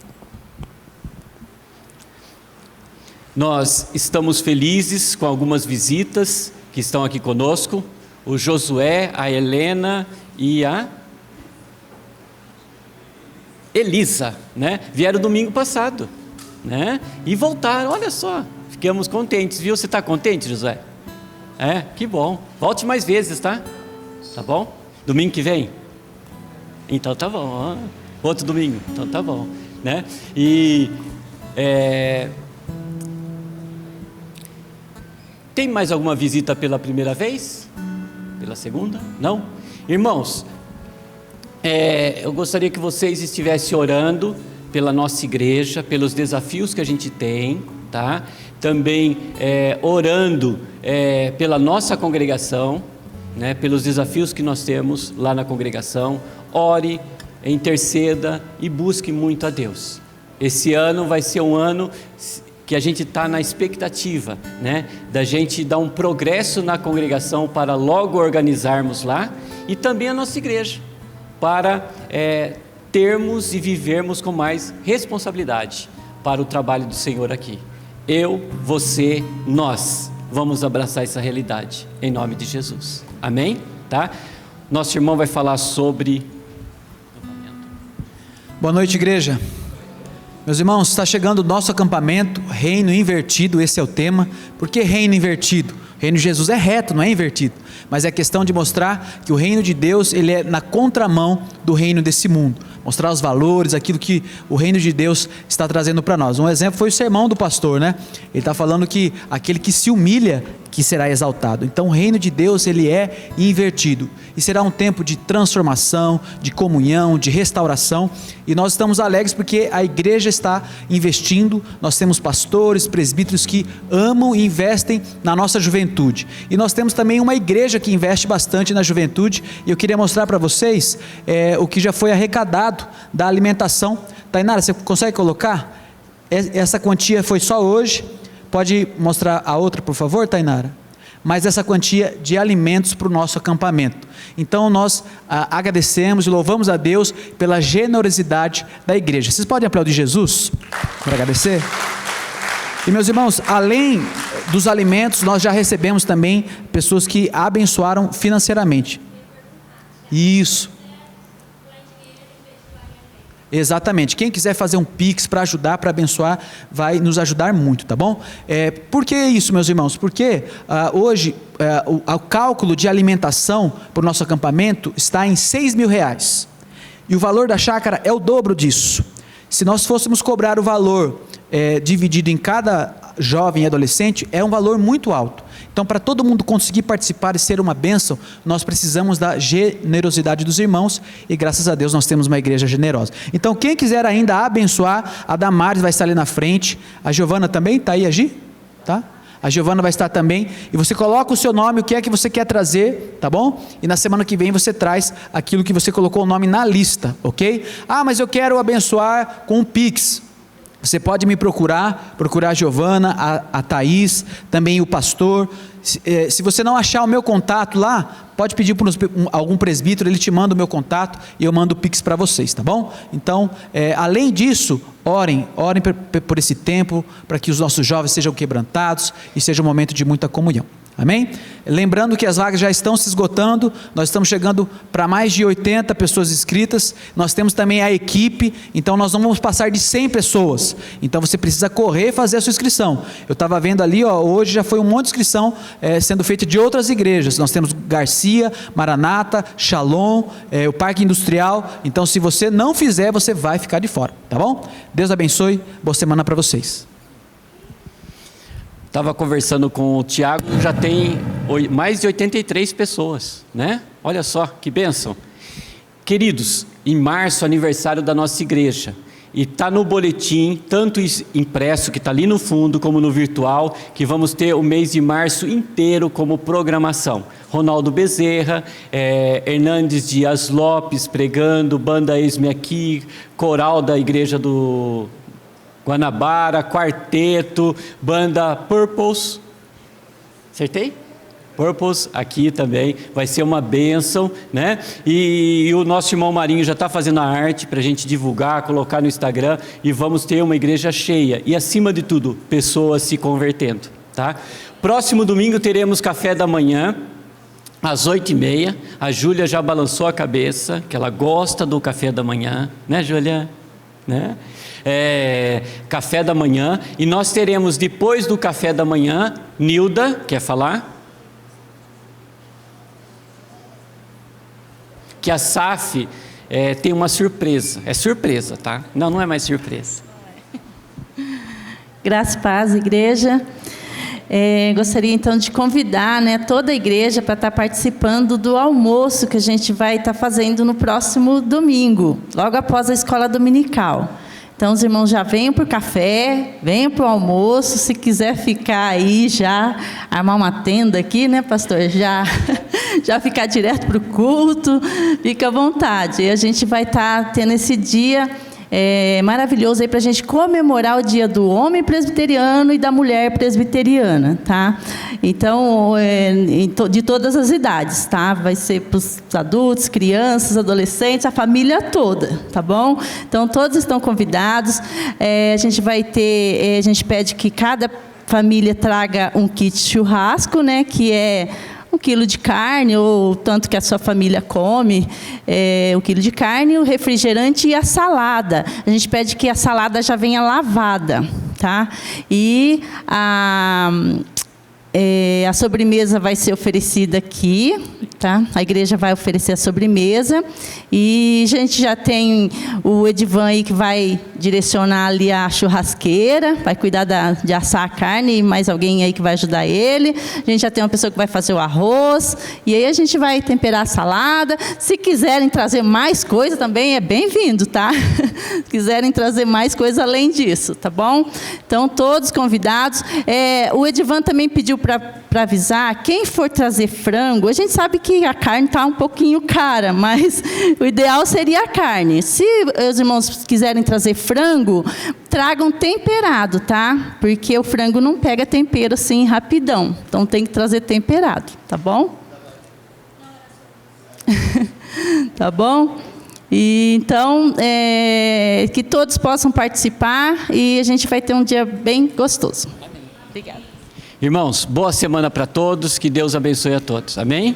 Nós estamos felizes com algumas visitas que estão aqui conosco. O Josué, a Helena e a Elisa, né? Vieram domingo passado, né? E voltaram, olha só. Ficamos contentes, viu? Você está contente, Josué? Que bom. Volte mais vezes, tá? Tá bom? Domingo que vem? Então tá bom. Outro domingo? Então tá bom, né? E tem mais alguma visita pela primeira vez? Pela segunda? Não? Irmãos, eu gostaria que vocês estivessem orando pela nossa igreja, pelos desafios que a gente tem, tá? Também orando pela nossa congregação, né? Pelos desafios que nós temos lá na congregação. Ore, interceda e busque muito a Deus. Esse ano vai ser um ano que a gente está na expectativa, né? Da gente dar um progresso na congregação para logo organizarmos lá, e também a nossa igreja, para termos e vivermos com mais responsabilidade para o trabalho do Senhor aqui. Eu, você, nós vamos abraçar essa realidade em nome de Jesus. Amém? Tá? Nosso irmão vai falar sobre... Boa noite, igreja. Meus irmãos, está chegando o nosso acampamento, reino invertido, esse é o tema. Por que reino invertido? O reino de Jesus é reto, não é invertido, mas é questão de mostrar que o reino de Deus, ele é na contramão do reino desse mundo, mostrar os valores, aquilo que o reino de Deus está trazendo para nós. Um exemplo foi o sermão do pastor, né? Ele está falando que aquele que se humilha, que será exaltado. Então o reino de Deus, ele é invertido, e será um tempo de transformação, de comunhão, de restauração, e nós estamos alegres porque a igreja está investindo. Nós temos pastores, presbíteros que amam e investem na nossa juventude, e nós temos também uma igreja que investe bastante na juventude, e eu queria mostrar para vocês o que já foi arrecadado da alimentação. Tainara, você consegue colocar? Essa quantia foi só hoje. Pode mostrar a outra, por favor, Tainara? Mas essa quantia de alimentos para o nosso acampamento. Então nós agradecemos e louvamos a Deus pela generosidade da igreja. Vocês podem aplaudir Jesus para agradecer? E meus irmãos, além dos alimentos, nós já recebemos também pessoas que abençoaram financeiramente. Isso. Exatamente. Quem quiser fazer um Pix para ajudar, para abençoar, vai nos ajudar muito, tá bom? Por que isso, meus irmãos? Porque hoje o cálculo de alimentação para o nosso acampamento está em R$6.000. E o valor da chácara é o dobro disso. Se nós fôssemos cobrar o valor dividido em cada jovem e adolescente, é um valor muito alto. Então, para todo mundo conseguir participar e ser uma bênção, nós precisamos da generosidade dos irmãos, e graças a Deus nós temos uma igreja generosa. Então, quem quiser ainda abençoar, a Damares vai estar ali na frente, a Giovana também está aí, a Gi? Tá? A Giovana vai estar também, e você coloca o seu nome, o que é que você quer trazer, tá bom? E na semana que vem você traz aquilo que você colocou o nome na lista, ok? Mas eu quero abençoar com um Pix. Você pode me procurar a Giovana, a Thaís, também o pastor. Se você não achar o meu contato lá, pode pedir para algum presbítero, ele te manda o meu contato e eu mando o Pix para vocês, tá bom? Então, além disso, orem por esse tempo, para que os nossos jovens sejam quebrantados e seja um momento de muita comunhão. Amém? Lembrando que as vagas já estão se esgotando, nós estamos chegando para mais de 80 pessoas inscritas, nós temos também a equipe, então nós não vamos passar de 100 pessoas, então você precisa correr e fazer a sua inscrição. Eu estava vendo ali, hoje já foi um monte de inscrição sendo feita de outras igrejas, nós temos Garcia, Maranata, Shalom, o Parque Industrial, então se você não fizer, você vai ficar de fora, tá bom? Deus abençoe, boa semana para vocês. Estava conversando com o Tiago, já tem mais de 83 pessoas, né? Olha só, que bênção. Queridos, em março, aniversário da nossa igreja, E está no boletim, tanto impresso, que está ali no fundo, como no virtual, que vamos ter o mês de março inteiro como programação. Ronaldo Bezerra, Hernandes Dias Lopes pregando, Banda Eis-me Aqui, Coral da Igreja do Guanabara, Quarteto, Banda Purples. Acertei? Purples aqui também, vai ser uma bênção, né? E o nosso irmão Marinho já está fazendo a arte para a gente divulgar, colocar no Instagram, e vamos ter uma igreja cheia, e acima de tudo, pessoas se convertendo, tá? Próximo domingo teremos café da manhã, às 8h30, a Júlia já balançou a cabeça, que ela gosta do café da manhã, né, Júlia? Né? Café da manhã, e nós teremos depois do café da manhã, Nilda, quer falar? Que a SAF tem uma surpresa. É surpresa, tá? Não, não é mais surpresa. Graça e paz, igreja. Gostaria então de convidar, né, toda a igreja para estar participando do almoço que a gente vai estar fazendo no próximo domingo, logo após a escola dominical. Então, os irmãos já venham para o café, venham para o almoço. Se quiser ficar aí, já armar uma tenda aqui, né, pastor? Já ficar direto para o culto, fica à vontade. E a gente vai estar tendo esse dia maravilhoso aí para a gente comemorar o dia do homem presbiteriano e da mulher presbiteriana, tá? Então, de todas as idades, tá? Vai ser para os adultos, crianças, adolescentes, a família toda, tá bom? Então, todos estão convidados. A gente vai ter, a gente pede que cada família traga um kit churrasco, né? Que é 1 quilo de carne, ou tanto que a sua família come, 1 quilo de carne, o refrigerante e a salada. A gente pede que a salada já venha lavada, tá? E a sobremesa vai ser oferecida aqui, tá? A igreja vai oferecer a sobremesa. E a gente já tem o Edivan aí que vai direcionar ali a churrasqueira, vai cuidar de assar a carne, e mais alguém aí que vai ajudar ele. A gente já tem uma pessoa que vai fazer o arroz, e aí a gente vai temperar a salada. Se quiserem trazer mais coisa também, é bem-vindo, tá? Se quiserem trazer mais coisa além disso, tá bom? Então, todos convidados. O Edivan também pediu para avisar, quem for trazer frango, a gente sabe que a carne está um pouquinho cara, mas o ideal seria a carne. Se os irmãos quiserem trazer frango, tragam temperado, tá? Porque o frango não pega tempero assim rapidão, então tem que trazer temperado, tá bom? Tá bom? E então, que todos possam participar, e a gente vai ter um dia bem gostoso. Obrigada. Irmãos, boa semana para todos, que Deus abençoe a todos. Amém?